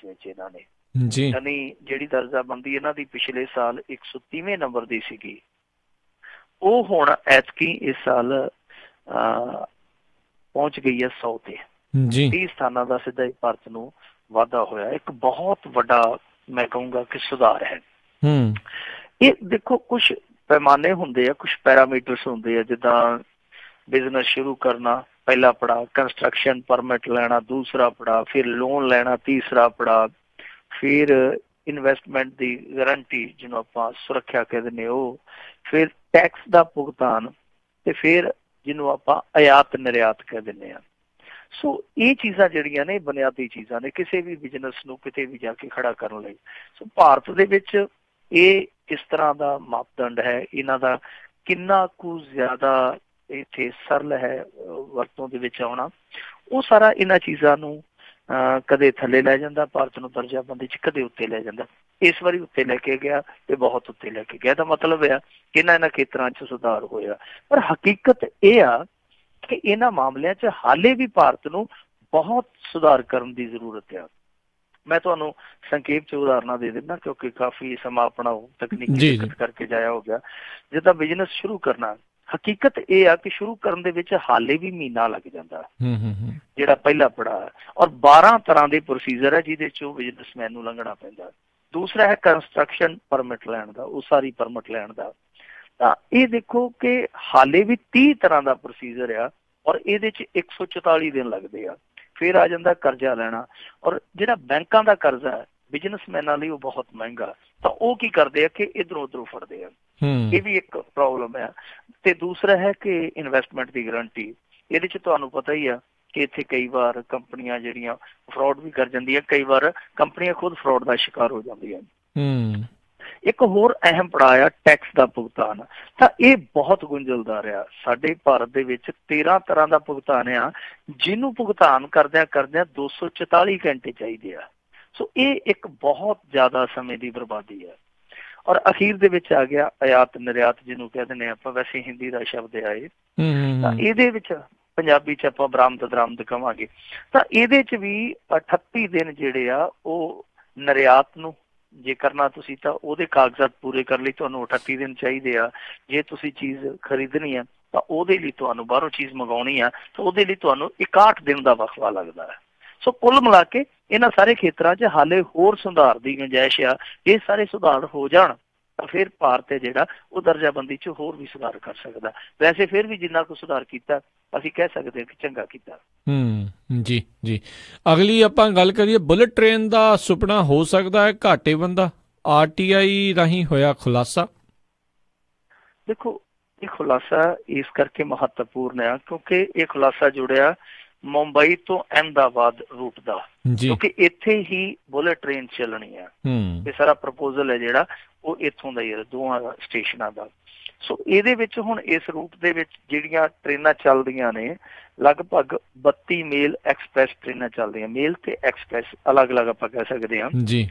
ਵਿੱਚ ਇਹਨਾਂ ਨੇ, ਜੀ ਯਾਨੀ ਜਿਹੜੀ ਦਰਜਾਬੰਦੀ ਇਹਨਾਂ ਦੀ ਪਿਛਲੇ ਸਾਲ 130ਵੇਂ ਨੰਬਰ ਦੀ ਸੀਗੀ, ਉਹ ਹੁਣ ਐਤਕੀ ਇਸ ਸਾਲ ਪਹੁੰਚ ਗਈ ਹੈ 100 ਤੇ। ਜੀ 30 ਸਥਾਨਾਂ ਦਾ ਸਿੱਧਾ ਹੀ ਭਾਰਤ ਨੂੰ ਵਾਧਾ ਹੋਇਆ। ਇੱਕ ਬਹੁਤ ਵੱਡਾ ਮੈਂ ਕਹੂੰਗਾ ਕਿ ਸੁਧਾਰ ਹੈ। ਇਹ ਦੇਖੋ ਕੁਛ ਪੈਮਾਨੇ ਹੁੰਦੇ ਆ, ਕੁਛ ਪੈਰਾਮੀਟਰਸ ਹੁੰਦੇ ਆ, ਜਿੱਦਾਂ ਬਿਜ਼ਨਸ ਸ਼ੁਰੂ ਕਰਨਾ ਪਹਿਲਾ ਪੜਾਅ, ਕੰਸਟਰਕਸ਼ਨ ਪਰਮਿਟ ਲੈਣਾ ਦੂਸਰਾ ਪੜਾਅ, ਫਿਰ ਲੋਨ ਲੈਣਾ ਤੀਸਰਾ ਪੜਾਅ, ਫਿਰ ਇਨਵੈਸਟਮੈਂਟ ਦੀ ਗਰੰਟੀ ਜਿਹਨੂੰ ਆਪਾਂ ਸੁਰੱਖਿਆ ਕਹਿ ਦਿੰਦੇ ਉਹ, ਫਿਰ ਟੈਕਸ ਦਾ ਭੁਗਤਾਨ, ਤੇ ਫਿਰ ਜਿਹਨੂੰ ਆਪਾਂ ਆਯਾਤ ਨਿਰਯਾਤ ਕਹਿ ਦਿੰਦੇ ਹਾਂ। ਸੋ ਇਹ ਚੀਜ਼ਾਂ ਜਿਹੜੀਆਂ ਨੇ ਬੁਨਿਆਦੀ ਚੀਜ਼ਾਂ ਨੇ ਕਿਸੇ ਵੀ ਬਿਜ਼ਨਸ ਨੂੰ ਕਿਤੇ ਵੀ ਜਾ ਕੇ ਖੜਾ ਕਰਨ ਲਈ। ਸੋ ਭਾਰਤ ਦੇ ਵਿੱਚ ਇਹ ਕਿਸ ਤਰ੍ਹਾਂ ਦਾ ਮਾਪਦੰਡ ਹੈ, ਇਹਨਾਂ ਦਾ ਕਿੰਨਾ ਕੁ ਜ਼ਿਆਦਾ ਇੱਥੇ ਸਰਲ ਹੈ ਵਰਤੋਂ ਦੇ ਵਿੱਚ ਆਉਣਾ, ਉਹ ਸਾਰਾ ਇਹਨਾਂ ਚੀਜ਼ਾਂ ਨੂੰ ਕਦੇ ਥੱਲੇ ਲੈ ਜਾਂਦਾ ਭਾਰਤ ਨੂੰ ਦਰਜਾਬੰਦੀ 'ਚ, ਕਦੇ ਉੱਤੇ ਲੈ ਜਾਂਦਾ। ਇਸ ਵਾਰੀ ਉੱਤੇ ਲੈ ਕੇ ਗਿਆ ਤੇ ਬਹੁਤ ਉੱਤੇ ਲੈ ਕੇ ਗਿਆ। ਇਹਦਾ ਮਤਲਬ ਆ ਕਿ ਇਹਨਾਂ ਖੇਤਰਾਂ 'ਚ ਸੁਧਾਰ ਹੋਇਆ, ਪਰ ਹਕੀਕਤ ਇਹ ਆ ਕਿ ਇਹਨਾਂ ਮਾਮਲਿਆਂ 'ਚ ਹਾਲੇ ਵੀ ਭਾਰਤ ਨੂੰ ਬਹੁਤ ਸੁਧਾਰ ਕਰਨ ਦੀ ਜ਼ਰੂਰਤ ਆ। ਮੈਂ ਤੁਹਾਨੂੰ ਸੰਖੇਪ 'ਚ ਉਦਾਹਰਨਾਂ ਦੇ ਦਿੰਦਾ ਕਿਉਂਕਿ ਕਾਫੀ ਸਮਾਂ ਆਪਣਾ ਤਕਨੀਕੀ ਦਿੱਕਤ ਕਰਕੇ ਜਾਇਆ ਹੋ ਗਿਆ। ਜਿੱਦਾਂ ਬਿਜ਼ਨਸ ਸ਼ੁਰੂ ਕਰਨਾ, ਹਕੀਕਤ ਇਹ ਆ ਕਿ ਸ਼ੁਰੂ ਕਰਨ ਦੇ ਵਿੱਚ ਹਾਲੇ ਵੀ ਮਹੀਨਾ ਲੱਗ ਜਾਂਦਾ ਜਿਹੜਾ ਪਹਿਲਾ ਪੜਾਅ, ਔਰ 12 ਤਰ੍ਹਾਂ ਦੇ ਪ੍ਰੋਸੀਜਰ ਹੈ ਜਿਹਦੇ 'ਚੋਂ ਬਿਜ਼ਨਸਮੈਨ ਨੂੰ ਲੰਘਣਾ ਪੈਂਦਾ। ਦੂਸਰਾ ਹੈ ਕੰਸਟਰਕਸ਼ਨ ਪਰਮਿਟ ਲੈਣ ਦਾ, ਉਸਾਰੀ ਪਰਮਿਟ ਲੈਣ ਦਾ। ਤਾਂ ਇਹ ਦੇਖੋ ਕਿ ਹਾਲੇ ਵੀ 30 ਤਰ੍ਹਾਂ ਦਾ ਪ੍ਰੋਸੀਜਰ ਆ, ਔਰ ਇਹਦੇ 'ਚ 144 ਦਿਨ ਲੱਗਦੇ ਆ। ਫਿਰ ਆ ਜਾਂਦਾ ਕਰਜ਼ਾ ਲੈਣਾ, ਔਰ ਜਿਹੜਾ ਬੈਂਕਾਂ ਦਾ ਕਰਜ਼ਾ ਹੈ ਬਿਜ਼ਨਸਮੈਨਾਂ ਲਈ ਉਹ ਬਹੁਤ ਮਹਿੰਗਾ, ਤਾਂ ਉਹ ਕੀ ਕਰਦੇ ਆ ਕਿ ਇੱਧਰੋਂ ਉੱਧਰੋਂ ਫੜਦੇ ਆ। ਇਹ ਵੀ ਇੱਕ ਪ੍ਰੋਬਲਮ ਹੈ। ਤੇ ਦੂਸਰਾ ਹੈ ਕਿ ਇਨਵੈਸਟਮੈਂਟ ਦੀ ਗਰੰਟੀ। ਇਹਦੇ 'ਚ ਤੁਹਾਨੂੰ ਪਤਾ ਹੀ ਆ ਕਿ ਇੱਥੇ ਕਈ ਵਾਰ ਕੰਪਨੀਆਂ ਜਿਹੜੀਆਂ ਫਰੋਡ ਵੀ ਕਰ ਜਾਂਦੀਆਂ, ਕਈ ਵਾਰ ਕੰਪਨੀਆਂ ਖੁਦ ਫਰੋਡ ਦਾ ਸ਼ਿਕਾਰ ਹੋ ਜਾਂਦੀਆਂ। ਇੱਕ ਹੋਰ ਅਹਿਮ ਪੜਾਅ ਆ ਟੈਕਸ ਦਾ ਭੁਗਤਾਨ। ਤਾਂ ਇਹ ਬਹੁਤ ਗੁੰਝਲਦਾਰ ਆ। ਸਾਡੇ ਭਾਰਤ ਦੇ ਵਿੱਚ 13 ਤਰ੍ਹਾਂ ਦਾ ਭੁਗਤਾਨ ਆ, ਜਿਹਨੂੰ ਭੁਗਤਾਨ ਕਰਦਿਆਂ 244 ਘੰਟੇ ਚਾਹੀਦੇ ਆ। ਸੋ ਇਹ ਇੱਕ ਬਹੁਤ ਜ਼ਿਆਦਾ ਸਮੇਂ ਦੀ ਬਰਬਾਦੀ ਹੈ। ਔਰ ਅਖੀਰ ਦੇ ਵਿੱਚ ਆ ਗਿਆ ਆਯਾਤ ਨਿਰਯਾਤ, ਜਿਹਨੂੰ ਕਹਿ ਦਿੰਦੇ ਆਪਾਂ, ਵੈਸੇ ਹਿੰਦੀ ਦਾ ਸ਼ਬਦ ਹੈ ਇਹ। ਤਾਂ ਇਹਦੇ ਵਿੱਚ ਪੰਜਾਬੀ 'ਚ ਆਪਾਂ ਬਰਾਮਦ ਦਰਾਮਦ ਕਵਾਂਗੇ। ਤਾਂ ਇਹਦੇ 'ਚ ਵੀ 38 ਦਿਨ ਜਿਹੜੇ ਆ ਉਹ ਨਿਰਯਾਤ ਨੂੰ ਜੇ ਕਰਨਾ ਤੁਸੀਂ, ਤਾਂ ਉਹਦੇ ਕਾਗਜ਼ਾਤ ਪੂਰੇ ਕਰਨ ਲਈ ਤੁਹਾਨੂੰ 38 ਦਿਨ ਚਾਹੀਦੇ ਆ। ਜੇ ਤੁਸੀਂ ਚੀਜ਼ ਖਰੀਦਣੀ ਆ ਤਾਂ ਉਹਦੇ ਲਈ ਤੁਹਾਨੂੰ ਬਾਹਰੋਂ ਚੀਜ਼ ਮੰਗਾਉਣੀ ਆ ਤਾਂ ਉਹਦੇ ਲਈ ਤੁਹਾਨੂੰ 61 ਦਿਨ ਦਾ ਵਕਫਾ ਲੱਗਦਾ ਹੈ। ਸੋ ਕੁੱਲ ਮਿਲਾ ਕੇ ਇਹਨਾਂ ਸਾਰੇ ਖੇਤਰਾਂ 'ਚ ਹਾਲੇ ਹੋਰ ਸੁਧਾਰ ਦੀ ਗੁੰਜਾਇਸ਼ ਆ। ਇਹ ਸਾਰੇ ਸੁਧਾਰ ਹੋ ਜਾਣ ਤਾਂ ਫਿਰ ਭਾਰਤ ਹੈ ਜਿਹੜਾ ਉਹ ਦਰਜਾਬੰਦੀ 'ਚ ਹੋਰ ਵੀ ਸੁਧਾਰ ਕਰ ਸਕਦਾ। ਵੈਸੇ ਫਿਰ ਵੀ ਜਿੰਨਾ ਕੁ ਸੁਧਾਰ ਕੀਤਾ ਅਸੀਂ ਕਹਿ ਸਕਦੇ ਹਾਂ ਕਿ ਚੰਗਾ ਕੀਤਾ। ਜੀ ਜੀ। ਅਗਲੀ ਆਪਾਂ ਗੱਲ ਕਰੀਏ, ਬੁਲਟ ਟ੍ਰੇਨ ਦਾ ਸੁਪਨਾ ਹੋ ਸਕਦਾ ਹੈ ਘਾਟੇਬੰਦ ਦਾ, RTI ਰਾਹੀਂ ਹੋਇਆ ਖੁਲਾਸਾ। ਦੇਖੋ ਇਹ ਖੁਲਾਸਾ ਇਸ ਕਰਕੇ ਮਹੱਤਵਪੂਰਨ ਆ ਕਿਉਂਕਿ ਇਹ ਖੁਲਾਸਾ ਜੁੜਿਆ ਮੁੰਬਈ ਤੋਂ ਅਹਿਮਦਾਬਾਦ ਰੂਟ ਦਾ, ਕਿਉਂਕਿ ਇੱਥੇ ਹੀ ਬੁਲਟ ਟ੍ਰੇਨ ਚੱਲਣੀ ਆ। ਇਹ ਸਾਰਾ ਪ੍ਰਪੋਜ਼ਲ ਹੈ ਜਿਹੜਾ ਉਹ ਇੱਥੋਂ ਦਾ ਹੀ ਹੈ, ਦੋਵਾਂ ਸਟੇਸ਼ਨਾਂ ਦਾ। ਸੋ ਇਹਦੇ ਵਿੱਚ ਹੁਣ ਇਸ ਰੂਟ ਦੇ ਵਿੱਚ ਜਿਹੜੀਆਂ ਟ੍ਰੇਨਾਂ ਚੱਲਦੀਆਂ ਨੇ, ਲਗਭਗ 32 ਮੇਲ ਐਕਸਪ੍ਰੈਸ ਟ੍ਰੇਨਾਂ ਚੱਲਦੀਆਂ। ਮੇਲ ਤੇ ਐਕਸਪ੍ਰੈਸ ਅਲੱਗ ਅਲੱਗ ਆਪਾਂ ਕਹਿ ਸਕਦੇ ਹਾਂ।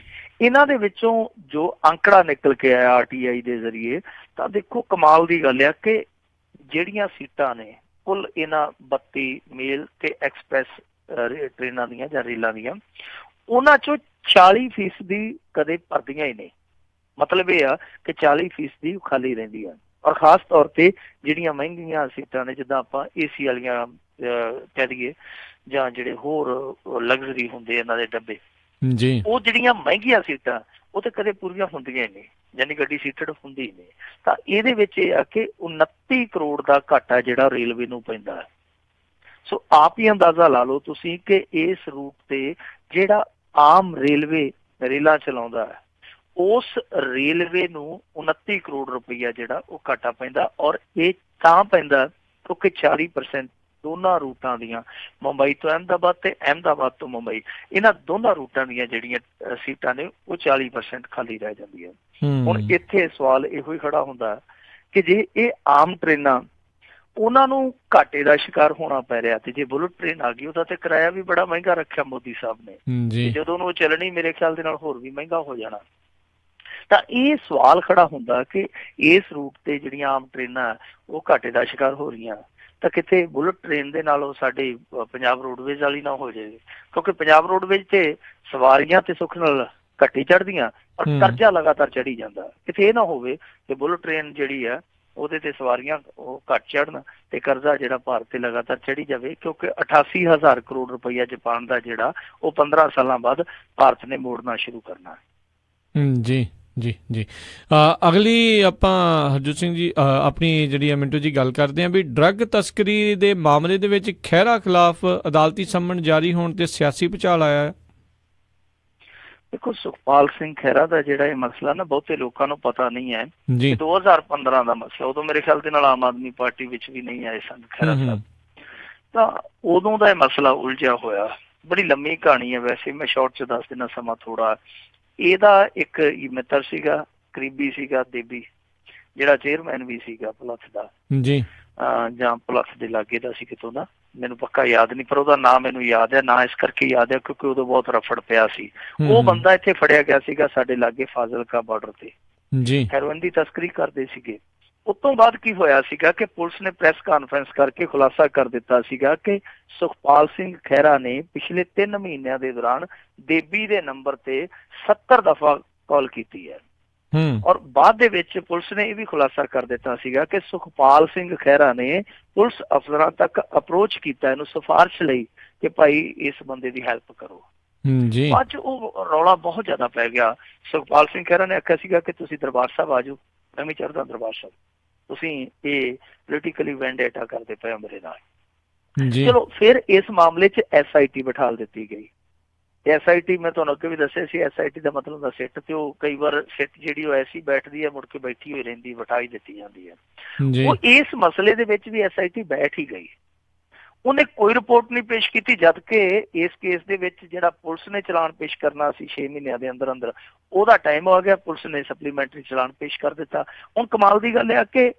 ਇਹਨਾਂ ਦੇ ਵਿੱਚੋਂ ਜੋ ਅੰਕੜਾ ਨਿਕਲ ਕੇ ਆਇਆ RTI ਦੇ ਜ਼ਰੀਏ, ਤਾਂ ਦੇਖੋ ਕਮਾਲ ਦੀ ਗੱਲ ਆ ਕਿ ਜਿਹੜੀਆਂ ਸੀਟਾਂ ਨੇ ਕੁੱਲ ਇਹਨਾਂ 32 ਮੇਲ ਤੇ ਐਕਸਪ੍ਰੈਸ ਟ੍ਰੇਨਾਂ ਦੀਆਂ ਜਾਂ ਰੇਲਾਂ ਦੀਆਂ, ਉਹਨਾਂ ਚੋਂ 40% ਕਦੇ ਭਰਦੀਆਂ ਹੀ ਨਹੀਂ। ਮਤਲਬ ਇਹ ਆ ਕਿ 40% ਖਾਲੀ ਰਹਿੰਦੀ ਆ। ਔਰ ਖਾਸ ਤੌਰ ਤੇ ਜਿਹੜੀਆਂ ਮਹਿੰਗੀਆਂ ਸੀਟਾਂ ਨੇ, ਜਿੱਦਾਂ ਆਪਾਂ AC ਵਾਲੀਆਂ ਕਹਿ ਦਈਏ, ਜਾਂ ਜਿਹੜੇ ਹੋਰ ਲਗਜ਼ਰੀ ਹੁੰਦੇ ਇਹਨਾਂ ਦੇ ਡੱਬੇ, ਉਹ ਜਿਹੜੀਆਂ ਮਹਿੰਗੀਆਂ ਸੀਟਾਂ ਉਹ ਤਾਂ ਕਦੇ ਪੂਰੀਆਂ ਹੁੰਦੀਆਂ ਹੀ ਨਹੀਂ, ਯਾਨੀ ਗੱਡੀ ਸੀਟਡ ਹੁੰਦੀ ਹੀ ਨਹੀਂ। ਤਾਂ ਇਹਦੇ ਵਿੱਚ ਇਹ ਆ ਕਿ 29 ਕਰੋੜ ਦਾ ਘਾਟਾ ਜਿਹੜਾ ਰੇਲਵੇ ਨੂੰ ਪੈਂਦਾ ਹੈ। ਸੋ ਆਪ ਹੀ ਅੰਦਾਜ਼ਾ ਲਾ ਲਓ ਤੁਸੀਂ ਕਿ ਇਸ ਰੂਟ ਤੇ ਜਿਹੜਾ ਆਮ ਰੇਲਵੇ ਰੇਲਾਂ ਚਲਾਉਂਦਾ ਹੈ, ਉਸ ਰੇਲਵੇ ਨੂੰ 29 ਕਰੋੜ ਰੁਪਈਆ ਜਿਹੜਾ ਉਹ ਘਾਟਾ ਪੈਂਦਾ। ਔਰ ਇਹ ਤਾਂ ਪੈਂਦਾ ਕਿਉਂਕਿ 40% ਦੋਨਾਂ ਰੂਟਾਂ ਦੀਆਂ, ਮੁੰਬਈ ਤੋਂ ਅਹਿਮਦਾਬਾਦ ਤੇ ਅਹਿਮਦਾਬਾਦ ਤੋਂ ਮੁੰਬਈ, ਇਹਨਾਂ ਦੋਨਾਂ ਰੂਟਾਂ ਦੀਆਂ ਜਿਹੜੀਆਂ ਸੀਟਾਂ ਨੇ ਉਹ 40% ਖਾਲੀ ਰਹਿ ਜਾਂਦੀਆਂ। ਹੁਣ ਇੱਥੇ ਸਵਾਲ ਇਹੋ ਹੀ ਖੜਾ ਹੁੰਦਾ ਕਿ ਜੇ ਇਹ ਆਮ ਟ੍ਰੇਨਾਂ ਉਹਨਾਂ ਨੂੰ ਘਾਟੇ ਦਾ ਸ਼ਿਕਾਰ ਹੋਣਾ ਪੈ ਰਿਹਾ, ਤੇ ਜੇ ਬੁਲਟ ਟ੍ਰੇਨ ਆ ਗਈ ਉਹਦਾ ਤੇ ਕਿਰਾਇਆ ਵੀ ਬੜਾ ਮਹਿੰਗਾ ਰੱਖਿਆ ਮੋਦੀ ਸਾਹਿਬ ਨੇ, ਜਦੋਂ ਉਹ ਚੱਲਣੀ ਮੇਰੇ ਖਿਆਲ ਦੇ ਨਾਲ ਹੋਰ ਵੀ ਮਹਿੰਗਾ ਹੋ ਜਾਣਾ। ਤਾਂ ਇਹ ਸਵਾਲ ਖੜਾ ਹੁੰਦਾ ਕਿ ਇਸ ਰੂਟ ਤੇ ਜਿਹੜੀਆਂ ਆਮ ਟ੍ਰੇਨਾਂ ਉਹ ਘਾਟੇ ਦਾ ਸ਼ਿਕਾਰ ਹੋ ਰਹੀਆਂ, ਤਾਂ ਕਿਤੇ ਬੁਲਟ ਟ੍ਰੇਨ ਦੇ ਨਾਲ ਉਹ ਸਾਡੀ ਪੰਜਾਬ ਰੋਡਵੇਜ਼ ਵਾਲੀ ਨਾ ਹੋ ਜਾਵੇ, ਕਿਉਂਕਿ ਪੰਜਾਬ ਰੋਡਵੇਜ਼ ਤੇ ਸਵਾਰੀਆਂ ਤੇ ਸੁੱਖ ਨਾਲ ਘੱਟੀ ਚੜ੍ਹਦੀਆਂ ਪਰ ਕਰਜ਼ਾ ਲਗਾਤਾਰ ਚੜੀ ਜਾਂਦਾ। ਕਿਤੇ ਇਹ ਨਾ ਹੋਵੇ ਕਿ ਬੁਲਟ ਟ੍ਰੇਨ ਜਿਹੜੀ ਆ ਉਹਦੇ ਤੇ ਸਵਾਰੀਆਂ ਉਹ ਘੱਟ ਚੜ੍ਹਨ ਤੇ ਕਰਜ਼ਾ ਜਿਹੜਾ ਭਾਰਤ ਤੇ ਲਗਾਤਾਰ ਚੜੀ ਜਾਵੇ, ਕਿਉਂਕਿ 88,000 ਕਰੋੜ ਰੁਪਈਆ ਜਾਪਾਨ ਦਾ ਜਿਹੜਾ ਉਹ 15 ਸਾਲਾਂ ਬਾਅਦ ਭਾਰਤ ਨੇ ਮੋੜਨਾ ਸ਼ੁਰੂ ਕਰਨਾ। ਜੀ ਜੀ ਜੀ। ਅਗਲੀ ਆਪਾਂ ਹਰਜੋਤ ਸਿੰਘ ਜੀ ਆਪਣੀ ਜਿਹੜੀ ਮਿੰਟੂ ਜੀ ਗੱਲ ਕਰਦੇ ਹਾਂ ਵੀ ਡਰੱਗ ਤਸਕਰੀ ਦੇ ਮਾਮਲੇ ਦੇ ਵਿੱਚ ਖਹਿਰਾ ਖਿਲਾਫ ਅਦਾਲਤੀ ਸੰਮਨ ਜਾਰੀ ਹੋਣ ਤੇ ਸਿਆਸੀ ਭੁਚਾਲ ਆਇਆ। ਦੇਖੋ, ਸੁਖਪਾਲ ਸਿੰਘ ਖਹਿਰਾ ਦਾ ਜਿਹੜਾ ਇਹ ਮਸਲਾ ਨਾ ਬਹੁਤੇ ਲੋਕਾਂ ਨੂੰ ਪਤਾ ਨਹੀਂ ਹੈ। 2015 ਦਾ ਮਸਲਾ, ਉਦੋਂ ਮੇਰੇ ਖਿਆਲ ਦੇ ਨਾਲ ਆਮ ਆਦਮੀ ਪਾਰਟੀ ਵਿੱਚ ਵੀ ਨਹੀਂ ਆਏ ਸਨ ਖਹਿਰਾ ਸਾਹਿਬ, ਤਾਂ ਉਦੋਂ ਦਾ ਇਹ ਮਸਲਾ ਉਲਝਿਆ ਹੋਇਆ। ਬੜੀ ਲੰਮੀ ਕਹਾਣੀ ਹੈ, ਵੈਸੇ ਮੈਂ ਸ਼ਾਰਟ 'ਚ ਦੱਸ ਦੇਣਾ, ਸਮਾਂ ਥੋੜਾ। ਇਹਦਾ ਇੱਕ ਮਿੱਤਰ ਸੀਗਾ, ਕਰੀਬੀ ਸੀਗਾ, ਦੇਬੀ, ਜਿਹੜਾ ਚੇਅਰਮੈਨ ਵੀ ਸੀਗਾ ਪੁਲਿਸ ਦਾ ਜੀ, ਜਾਂ ਪੁਲਿਸ ਦੇ ਲਾਗੇ ਦਾ ਸੀ ਕਿਤੋਂ ਦਾ, ਮੈਨੂੰ ਪੱਕਾ ਯਾਦ ਨਹੀਂ, ਪਰ ਉਹਦਾ ਨਾਂ ਮੈਨੂੰ ਯਾਦ ਹੈ। ਨਾਂ ਇਸ ਕਰਕੇ ਯਾਦ ਹੈ ਕਿਉਂਕਿ ਉਦੋਂ ਬਹੁਤ ਰਫੜ ਪਿਆ ਸੀ। ਉਹ ਬੰਦਾ ਇੱਥੇ ਫੜਿਆ ਗਿਆ ਸੀਗਾ ਸਾਡੇ ਲਾਗੇ ਫਾਜ਼ਿਲਕਾ ਬਾਰਡਰ ਤੇ, ਹੈਰੋਇਨ ਦੀ ਤਸਕਰੀ ਕਰਦੇ ਸੀਗੇ। ਉਸ ਤੋਂ ਬਾਅਦ ਕੀ ਹੋਇਆ ਸੀਗਾ ਕਿ ਪੁਲਿਸ ਨੇ ਪ੍ਰੈਸ ਕਾਨਫਰੰਸ ਕਰਕੇ ਖੁਲਾਸਾ ਕਰ ਦਿੱਤਾ ਸੀਗਾ ਕਿ ਸੁਖਪਾਲ ਸਿੰਘ ਖਹਿਰਾ ਨੇ ਪਿਛਲੇ 3 ਮਹੀਨਿਆਂ ਦੇ ਦੌਰਾਨ ਦੇਬੀ ਦੇ ਨੰਬਰ ਤੇ 70 ਦਫਾ ਕਾਲ ਕੀਤੀ ਹੈ। ਔਰ ਬਾਅਦ ਦੇ ਵਿੱਚ ਪੁਲਿਸ ਨੇ ਇਹ ਵੀ ਖੁਲਾਸਾ ਕਰ ਦਿੱਤਾ ਸੀਗਾ ਕਿ ਸੁਖਪਾਲ ਸਿੰਘ ਖਹਿਰਾ ਨੇ ਪੁਲਿਸ ਅਫਸਰਾਂ ਤੱਕ ਅਪਰੋਚ ਕੀਤਾ ਇਹਨੂੰ ਸਿਫਾਰਿਸ਼ ਲਈ ਕਿ ਭਾਈ ਇਸ ਬੰਦੇ ਦੀ ਹੈਲਪ ਕਰੋ। ਬਾਅਦ ਚ ਉਹ ਰੌਲਾ ਬਹੁਤ ਜ਼ਿਆਦਾ ਪੈ ਗਿਆ। ਸੁਖਪਾਲ ਸਿੰਘ ਖਹਿਰਾ ਨੇ ਆਖਿਆ ਸੀਗਾ ਕਿ ਤੁਸੀਂ ਦਰਬਾਰ ਸਾਹਿਬ ਆ ਜਾਓ, ਮੈਂ ਵੀ ਚੜ੍ਹਦਾ ਦਰਬਾਰ ਸਾਹਿਬ, ਤੁਸੀਂ ਇਹ ਪੋਲੀਟੀਕਲੀ ਵੈਂਡੇਟਾ ਕਰਦੇ ਪਏ ਹੋ ਮੇਰੇ ਨਾਲ। ਚਲੋ ਫਿਰ ਇਸ ਮਾਮਲੇ 'ਚ SIT ਬਿਠਾ ਦਿੱਤੀ ਗਈ। SIT ਮੈਂ ਤੁਹਾਨੂੰ ਅੱਗੇ ਵੀ ਦੱਸਿਆ ਸੀ, SIT ਦਾ ਮਤਲਬ ਹੁੰਦਾ ਸਿੱਟ, ਤੇ ਉਹ ਕਈ ਵਾਰ ਸਿੱਟ ਜਿਹੜੀ ਉਹ ਐਸੀ ਬੈਠਦੀ ਹੈ, ਮੁੜ ਕੇ ਬੈਠੀ ਹੋਈ ਰਹਿੰਦੀ, ਬਿਠਾਈ ਦਿੱਤੀ ਜਾਂਦੀ ਹੈ। ਉਹ ਇਸ ਮਸਲੇ ਦੇ ਵਿੱਚ ਵੀ SIT ਬੈਠ ਹੀ ਗਈ। ਉਹਨੇ ਕੋਈ ਰਿਪੋਰਟ ਨਹੀਂ ਪੇਸ਼ ਕੀਤੀ, ਜਦ ਕਿ ਇਸ ਕੇਸ ਦੇ ਵਿੱਚ ਜਿਹੜਾ ਪੁਲਿਸ ਨੇ ਚਲਾਨ ਪੇਸ਼ ਕਰਨਾ ਸੀ 6 ਮਹੀਨਿਆਂ ਦੇ ਅੰਦਰ ਅੰਦਰ, ਉਹਦਾ ਟਾਈਮ ਆ ਗਿਆ। ਪੁਲਿਸ ਨੇ ਸਪਲੀਮੈਂਟਰੀ ਚਲਾਨ ਪੇਸ਼ ਕਰ ਦਿੱਤਾ। ਹੁਣ ਕਮਾਲ ਦੀ ਗੱਲ ਹੈ ਕਿ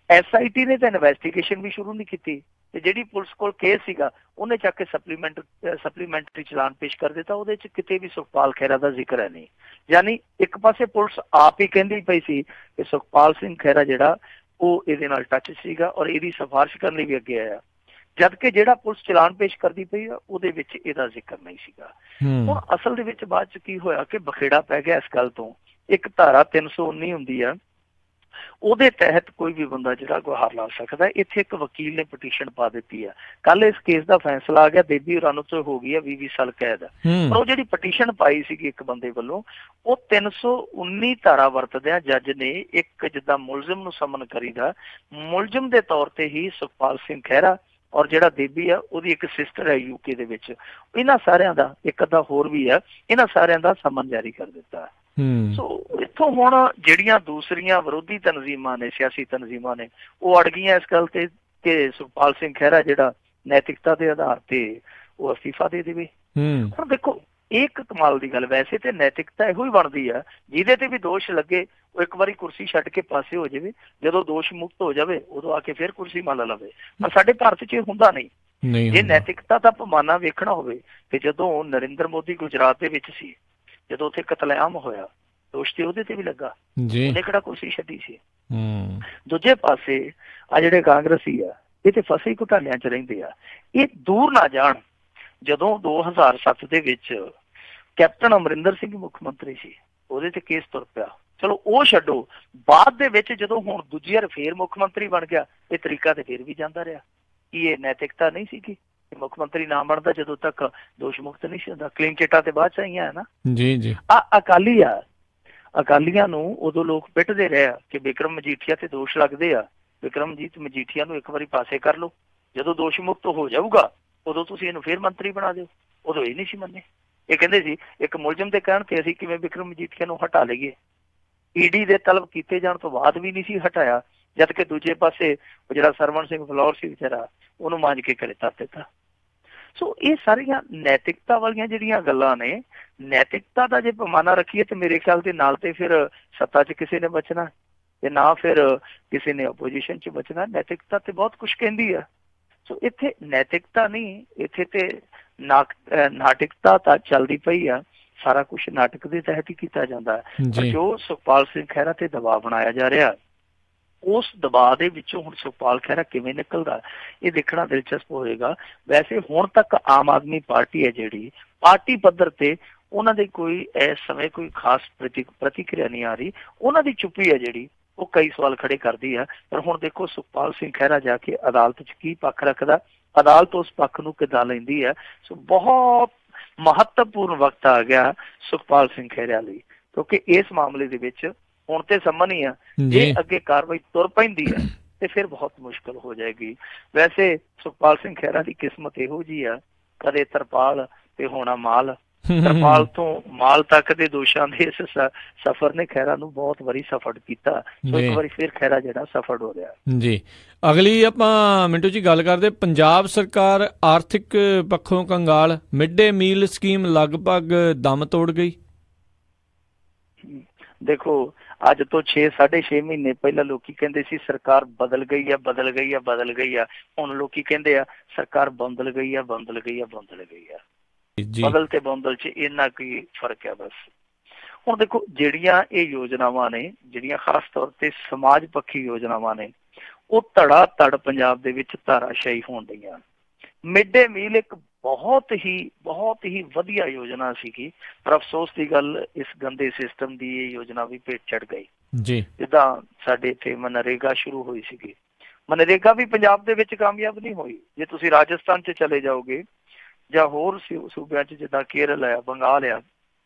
SIT ਨੇ ਤਾਂ ਇਨਵੈਸਟੀਗੇਸ਼ਨ ਵੀ ਸ਼ੁਰੂ ਨਹੀਂ ਕੀਤੀ, ਤੇ ਜਿਹੜੀ ਪੁਲਿਸ ਕੋਲ ਕੇਸ ਸੀਗਾ ਉਹਨੇ ਚੱਕ ਕੇ ਸਪਲੀਮੈਂਟਰੀ ਚਲਾਨ ਪੇਸ਼ ਕਰ ਦਿੱਤਾ। ਉਹਦੇ 'ਚ ਕਿਤੇ ਵੀ ਸੁਖਪਾਲ ਖਹਿਰਾ ਦਾ ਜ਼ਿਕਰ ਹੈ ਨਹੀਂ। ਯਾਨੀ ਇੱਕ ਪਾਸੇ ਪੁਲਿਸ ਆਪ ਹੀ ਕਹਿੰਦੀ ਪਈ ਸੀ ਕਿ ਸੁਖਪਾਲ ਸਿੰਘ ਖਹਿਰਾ ਜਿਹੜਾ ਉਹ ਇਹਦੇ ਨਾਲ ਟੱਚ ਸੀਗਾ ਔਰ ਇਹਦੀ ਸਿਫਾਰਿਸ਼ ਕਰਨ ਲਈ ਵੀ ਅੱਗੇ ਆਇਆ, ਜਦਕਿ ਜਿਹੜਾ ਪੁਲਿਸ ਚਲਾਨ ਪੇਸ਼ ਕਰਦੀ ਪਈ ਆ ਉਹਦੇ ਵਿੱਚ ਇਹਦਾ ਜ਼ਿਕਰ ਨਹੀਂ ਸੀਗਾ। ਹੁਣ ਅਸਲ ਦੇ ਵਿੱਚ ਬਾਅਦ 'ਚ ਕੀ ਹੋਇਆ ਕਿ ਬਖੇੜਾ ਪੈ ਗਿਆ ਇਸ ਗੱਲ ਤੋਂ। ਇੱਕ ਧਾਰਾ 319 ਹੁੰਦੀ ਆ, ਉਹਦੇ ਤਹਿਤ ਕੋਈ ਵੀ ਬੰਦਾ ਜਿਹੜਾ ਗੁਹਾਰ ਲਾ ਸਕਦਾ। ਇੱਥੇ ਇੱਕ ਵਕੀਲ ਨੇ ਪਟੀਸ਼ਨ ਪਾ ਦਿੱਤੀ ਆ। ਕੱਲ ਇਸ ਕੇਸ ਦਾ ਫੈਸਲਾ ਆ ਗਿਆ, ਦੇਬੀ ਹੋਰਾਂ ਨੂੰ ਤੋਂ ਹੋ ਗਈ ਆ 20 ਸਾਲ ਕੈਦ। ਪਰ ਉਹ ਜਿਹੜੀ ਪਟੀਸ਼ਨ ਪਾਈ ਸੀਗੀ ਇੱਕ ਬੰਦੇ ਵੱਲੋਂ, ਉਹ 319 ਧਾਰਾ ਵਰਤਦਿਆਂ ਜੱਜ ਨੇ ਇੱਕ ਜਿੱਦਾਂ ਮੁਲਜ਼ਮ ਨੂੰ ਸਮਨ ਕਰੀਦਾ, ਮੁਲਜ਼ਮ ਦੇ ਤੌਰ ਤੇ ਹੀ ਸੁਖਪਾਲ ਸਿੰਘ ਖਹਿਰਾ ਔਰ ਜਿਹੜਾ ਦੇਬੀ ਆ ਉਹਦੀ ਇੱਕ ਸਿਸਟਰ ਹੈ UK ਦੇ ਵਿੱਚ, ਇਹਨਾਂ ਸਾਰਿਆਂ ਦਾ, ਇੱਕ ਅੱਧਾ ਹੋਰ ਵੀ ਆ, ਇਹਨਾਂ ਸਾਰਿਆਂ ਦਾ ਸਮਨ ਜਾਰੀ ਕਰ ਦਿੱਤਾ। ਸੋ ਇੱਥੋਂ ਹੁਣ ਜਿਹੜੀਆਂ ਦੂਸਰੀਆਂ ਵਿਰੋਧੀ ਤਨਜ਼ੀਮਾਂ ਨੇ, ਸਿਆਸੀ ਤਨਜ਼ੀਮਾਂ ਨੇ, ਉਹ ਅੜ ਗਈਆਂ ਇਸ ਗੱਲ ਤੇ ਕਿ ਸੁਖਪਾਲ ਸਿੰਘ ਖਹਿਰਾ ਜਿਹੜਾ ਨੈਤਿਕਤਾ ਦੇ ਆਧਾਰ ਤੇ ਉਹ ਅਸਤੀਫਾ ਦੇ ਦੇਵੇ। ਹੁਣ ਦੇਖੋ, ਇਹ ਇੱਕ ਕਮਾਲ ਦੀ ਗੱਲ, ਵੈਸੇ ਤੇ ਨੈਤਿਕਤਾ ਇਹੋ ਹੀ ਬਣਦੀ ਆ ਜਿਹਦੇ ਤੇ ਵੀ ਦੋਸ਼ ਲੱਗੇ ਉਹ ਇੱਕ ਵਾਰੀ ਕੁਰਸੀ ਛੱਡ ਕੇ ਪਾਸੇ ਹੋ ਜਾਵੇ, ਜਦੋਂ ਦੋਸ਼ ਮੁਕਤ ਹੋ ਜਾਵੇ ਉਦੋਂ ਆ ਕੇ ਫਿਰ ਕੁਰਸੀ ਮੰਨ ਲਵੇ। ਪਰ ਸਾਡੇ ਭਾਰਤ 'ਚ ਇਹ ਹੁੰਦਾ ਨਹੀਂ। ਜੇ ਨੈਤਿਕਤਾ ਦਾ ਪੈਮਾਨਾ ਵੇਖਣਾ ਹੋਵੇ ਤੇ ਜਦੋਂ ਨਰਿੰਦਰ ਮੋਦੀ ਗੁਜਰਾਤ ਦੇ ਵਿੱਚ ਸੀ, ਜਦੋਂ ਉੱਥੇ ਕਤਲੇਆਮ ਹੋਇਆ, ਦੋਸ਼ ਤੇ ਉਹਦੇ ਤੇ ਵੀ ਲੱਗਾ, ਉਹਨੇ ਕਿਹੜਾ ਕੁਰਸੀ ਛੱਡੀ ਸੀ। ਦੂਜੇ ਪਾਸੇ ਆ ਜਿਹੜੇ ਕਾਂਗਰਸੀ ਆ, ਇਹ ਤੇ ਫਸੇ ਘੁਟਾਲਿਆਂ 'ਚ ਰਹਿੰਦੇ ਆ। ਇਹ ਦੂਰ ਨਾ ਜਾਣ, ਜਦੋਂ 2007 ਦੇ ਵਿੱਚ ਕੈਪਟਨ ਅਮਰਿੰਦਰ ਸਿੰਘ ਮੁੱਖ ਮੰਤਰੀ ਸੀ, ਉਹਦੇ ਤੇ ਕੇਸ ਤੁਰ ਪਿਆ। ਚਲੋ ਉਹ ਛੱਡੋ, ਬਾਅਦ ਦੇ ਵਿੱਚ ਜਦੋਂ ਹੁਣ ਦੂਜੀ ਵਾਰ ਫੇਰ ਮੁੱਖ ਮੰਤਰੀ ਬਣ ਗਿਆ, ਇਹ ਤਰੀਕਾ ਤੇ ਫੇਰ ਵੀ ਜਾਂਦਾ ਰਿਹਾ। ਕੀ ਇਹ ਨੈਤਿਕਤਾ ਨਹੀਂ ਸੀਗੀ? ਮੁੱਖ ਮੰਤਰੀ ਨਾ ਬਣਦਾ ਜਦੋਂ ਤੱਕ ਦੋਸ਼ ਮੁਕਤ ਨਹੀਂ ਸੀ ਹੁੰਦਾ। ਕਲੀਨ ਚਿੱਟਾਂ ਤੇ ਬਾਅਦ 'ਚ ਆਈਆਂ ਹੈ ਨਾ। ਅਕਾਲੀ ਆ, ਅਕਾਲੀਆਂ ਨੂੰ ਉਦੋਂ ਲੋਕ ਪਿੱਟਦੇ ਰਹੇ ਆ ਕਿ ਬਿਕਰਮ ਮਜੀਠੀਆ ਤੇ ਦੋਸ਼ ਲੱਗਦੇ ਆ, ਬਿਕਰਮਜੀਤ ਮਜੀਠੀਆ ਨੂੰ ਇੱਕ ਵਾਰੀ ਪਾਸੇ ਕਰ ਲਓ, ਜਦੋਂ ਦੋਸ਼ ਮੁਕਤ ਹੋ ਜਾਊਗਾ ਉਦੋਂ ਤੁਸੀਂ ਇਹਨੂੰ ਫੇਰ ਮੰਤਰੀ ਬਣਾ ਦਿਓ। ਉਦੋਂ ਇਹ ਨਹੀਂ ਸੀ ਮੰਨੇ। ਇਹ ਕਹਿੰਦੇ ਸੀ ਇੱਕ ਮੁਲਜ਼ਮ ਦੇ ਕਹਿਣ ਤੇ ਅਸੀਂ ਕਿਵੇਂ ਬਿਕਰਮ ਮਜੀਠੀਆ ਨੂੰ ਹਟਾ ਲਈਏ। ED ਦੇ ਤਲਬ ਕੀਤੇ ਜਾਣ ਤੋਂ ਬਾਅਦ ਵੀ ਨਹੀਂ ਸੀ ਹਟਾਇਆ, ਜਦ ਕਿ ਦੂਜੇ ਪਾਸੇ ਉਹ ਜਿਹੜਾ ਸਰਵਣ ਸਿੰਘ ਫਲੌਰ ਸੀ ਵਿਚਾਰਾ, ਉਹਨੂੰ ਮਾਂਜ ਕੇ ਘਰੇ ਧਰ ਦਿੱਤਾ। ਸੋ ਇਹ ਸਾਰੀਆਂ ਨੈਤਿਕਤਾ ਵਾਲੀਆਂ ਜਿਹੜੀਆਂ ਗੱਲਾਂ ਨੇ, ਨੈਤਿਕਤਾ ਦਾ ਜੇ ਪੈਮਾਨਾ ਰੱਖੀਏ ਤੇ ਮੇਰੇ ਖਿਆਲ ਦੇ ਨਾਲ ਤੇ ਫਿਰ ਸੱਤਾ 'ਚ ਕਿਸੇ ਨੇ ਬਚਣਾ ਤੇ ਨਾ ਫਿਰ ਕਿਸੇ ਨੇ ਆਪੋਜੀਸ਼ਨ 'ਚ ਬਚਣਾ। ਨੈਤਿਕਤਾ ਤੇ ਬਹੁਤ ਕੁਛ ਕਹਿੰਦੀ ਆ। ਸੋ ਇੱਥੇ ਨੈਤਿਕਤਾ ਨਹੀਂ, ਇੱਥੇ ਤੇ ਨਾਟਿਕਤਾ ਤਾਂ ਚੱਲਦੀ ਪਈ ਆ। ਸਾਰਾ ਕੁਛ ਨਾਟਕ ਦੇ ਤਹਿਤ ਹੀ ਕੀਤਾ ਜਾਂਦਾ ਹੈ। ਜੋ ਸੁਖਪਾਲ ਸਿੰਘ ਖਹਿਰਾ ਤੇ ਦਬਾਅ ਬਣਾਇਆ ਜਾ ਰਿਹਾ, ਉਸ ਦਬਾਅ ਦੇ ਵਿੱਚੋਂ ਹੁਣ ਸੁਖਪਾਲ ਖਹਿਰਾ ਕਿਵੇਂ ਨਿਕਲਦਾ ਇਹ ਦੇਖਣਾ ਦਿਲਚਸਪ ਹੋਏਗਾ। ਵੈਸੇ ਹੁਣ ਤੱਕ ਆਮ ਆਦਮੀ ਪਾਰਟੀ ਹੈ ਜਿਹੜੀ ਪਾਰਟੀ ਪੱਧਰ ਤੇ ਉਹਨਾਂ ਦੇ ਕੋਈ ਇਸ ਸਮੇਂ ਕੋਈ ਖਾਸ ਪ੍ਰਤੀਕਿਰਿਆ ਨਹੀਂ ਆ ਰਹੀ। ਉਹਨਾਂ ਦੀ ਚੁੱਪੀ ਹੈ ਜਿਹੜੀ ਉਹ ਕਈ ਸਵਾਲ ਖੜੇ ਕਰਦੀ ਆ। ਪਰ ਹੁਣ ਦੇਖੋ ਸੁਖਪਾਲ ਸਿੰਘ ਖਹਿਰਾ ਜਾ ਕੇ ਅਦਾਲਤ 'ਚ ਕੀ ਪੱਖ ਰੱਖਦਾ, ਅਦਾਲਤ ਉਸ ਪੱਖ ਨੂੰ ਕਿੱਦਾਂ ਲੈਂਦੀ ਹੈ। ਸੋ ਬਹੁਤ ਮਹੱਤਵਪੂਰਨ ਵਕਤ ਆ ਗਿਆ ਸੁਖਪਾਲ ਸਿੰਘ ਖਹਿਰਾ ਲਈ, ਕਿਉਂਕਿ ਇਸ ਮਾਮਲੇ ਦੇ ਵਿੱਚ ਹੁਣ ਤੇ ਸੰਮਨ ਹੀ ਆ, ਜੇ ਅੱਗੇ ਕਾਰਵਾਈ ਤੁਰ ਪੈਂਦੀ ਹੈ ਤੇ ਫਿਰ ਬਹੁਤ ਮੁਸ਼ਕਲ ਹੋ ਜਾਏਗੀ। ਵੈਸੇ ਸੁਖਪਾਲ ਸਿੰਘ ਖਹਿਰਾ ਦੀ ਕਿਸਮਤ ਇਹੋ ਜਿਹੀ ਆ, ਕਦੇ ਤਰਪਾਲ ਤੇ ਹੋਣਾ ਮਾਲ, ਤਰਪਾਲ ਤੋਂ ਮਾਲ ਤੱਕ ਦੇ ਦੋਸ਼ਾਂ ਦੇ ਇਸ ਸਫ਼ਰ ਨੇ ਖਹਿਰਾ ਨੂੰ ਬਹੁਤ ਵਾਰੀ ਸਫਲ ਕੀਤਾ। ਸੋ ਇੱਕ ਵਾਰੀ ਫਿਰ ਖਹਿਰਾ ਜਿਹੜਾ ਸਫਲ ਹੋ ਰਿਹਾ ਜੀ। ਅਗਲੀ ਆਪਾਂ ਮਿੰਟੂ ਜੀ ਗੱਲ ਕਰਦੇ, ਪੰਜਾਬ ਸਰਕਾਰ ਆਰਥਿਕ ਪੱਖੋਂ ਕੰਗਾਲ, ਮਿਡ ਡੇ ਮੀਲ ਸਕੀਮ ਲਗਭਗ ਦਮ ਤੋੜ ਗਈ। ਦੇਖੋ ਅੱਜ ਤੋਂ 6-6.5 ਮਹੀਨੇ ਪਹਿਲਾਂ ਲੋਕੀ ਕਹਿੰਦੇ ਸੀ ਸਰਕਾਰ ਬਦਲ ਗਈ ਆ, ਬਦਲ ਗਈ ਆ, ਬਦਲ ਗਈ ਆ। ਹੁਣ ਲੋਕੀ ਕਹਿੰਦੇ ਆ ਸਰਕਾਰ ਬੰਦਲ ਗਈ ਆ, ਬੰਦਲ ਗਈ ਆ, ਬੰਦਲ ਗਈ ਆ। ਬਦਲ ਤੇ ਬੰਦਲ 'ਚ ਇੰਨਾ ਕੀ ਫਰਕ ਹੈ ਬਸ। ਹੁਣ ਦੇਖੋ ਜਿਹੜੀਆਂ ਇਹ ਯੋਜਨਾਵਾਂ ਨੇ, ਜਿਹੜੀਆਂ ਖਾਸ ਤੌਰ ਤੇ ਸਮਾਜ ਪੱਖੀ ਯੋਜਨਾਵਾਂ ਨੇ, ਉਹ ਧੜਾ ਧੜ ਪੰਜਾਬ ਦੇ ਵਿੱਚ ਧਾਰਾਸ਼ਾਹੀ ਹੋਣ ਡਈਆਂ। ਮਿਡ ਡੇ ਮੀਲ ਇੱਕ ਬਹੁਤ ਹੀ ਵਧੀਆ ਯੋਜਨਾ ਸੀਗੀ, ਪਰ ਅਫਸੋਸ ਦੀ ਗੱਲ ਇਸ ਗੰਦੇ ਸਿਸਟਮ ਦੀ ਇਹ ਯੋਜਨਾ ਵੀ ਭੇਟ ਚੜ ਗਈ ਜੀ। ਜਿੱਦਾਂ ਸਾਡੇ ਇੱਥੇ ਮਨਰੇਗਾ ਸ਼ੁਰੂ ਹੋਈ ਸੀਗੀ, ਮਨਰੇਗਾ ਵੀ ਪੰਜਾਬ ਦੇ ਵਿੱਚ ਕਾਮਯਾਬ ਨਹੀਂ ਹੋਈ। ਜੇ ਤੁਸੀਂ ਰਾਜਸਥਾਨ 'ਚ ਚਲੇ ਜਾਓਗੇ ਜਾਂ ਹੋਰ ਸੂਬਿਆਂ 'ਚ ਜਿੱਦਾਂ ਕੇਰਲ ਆ, ਬੰਗਾਲ ਆ,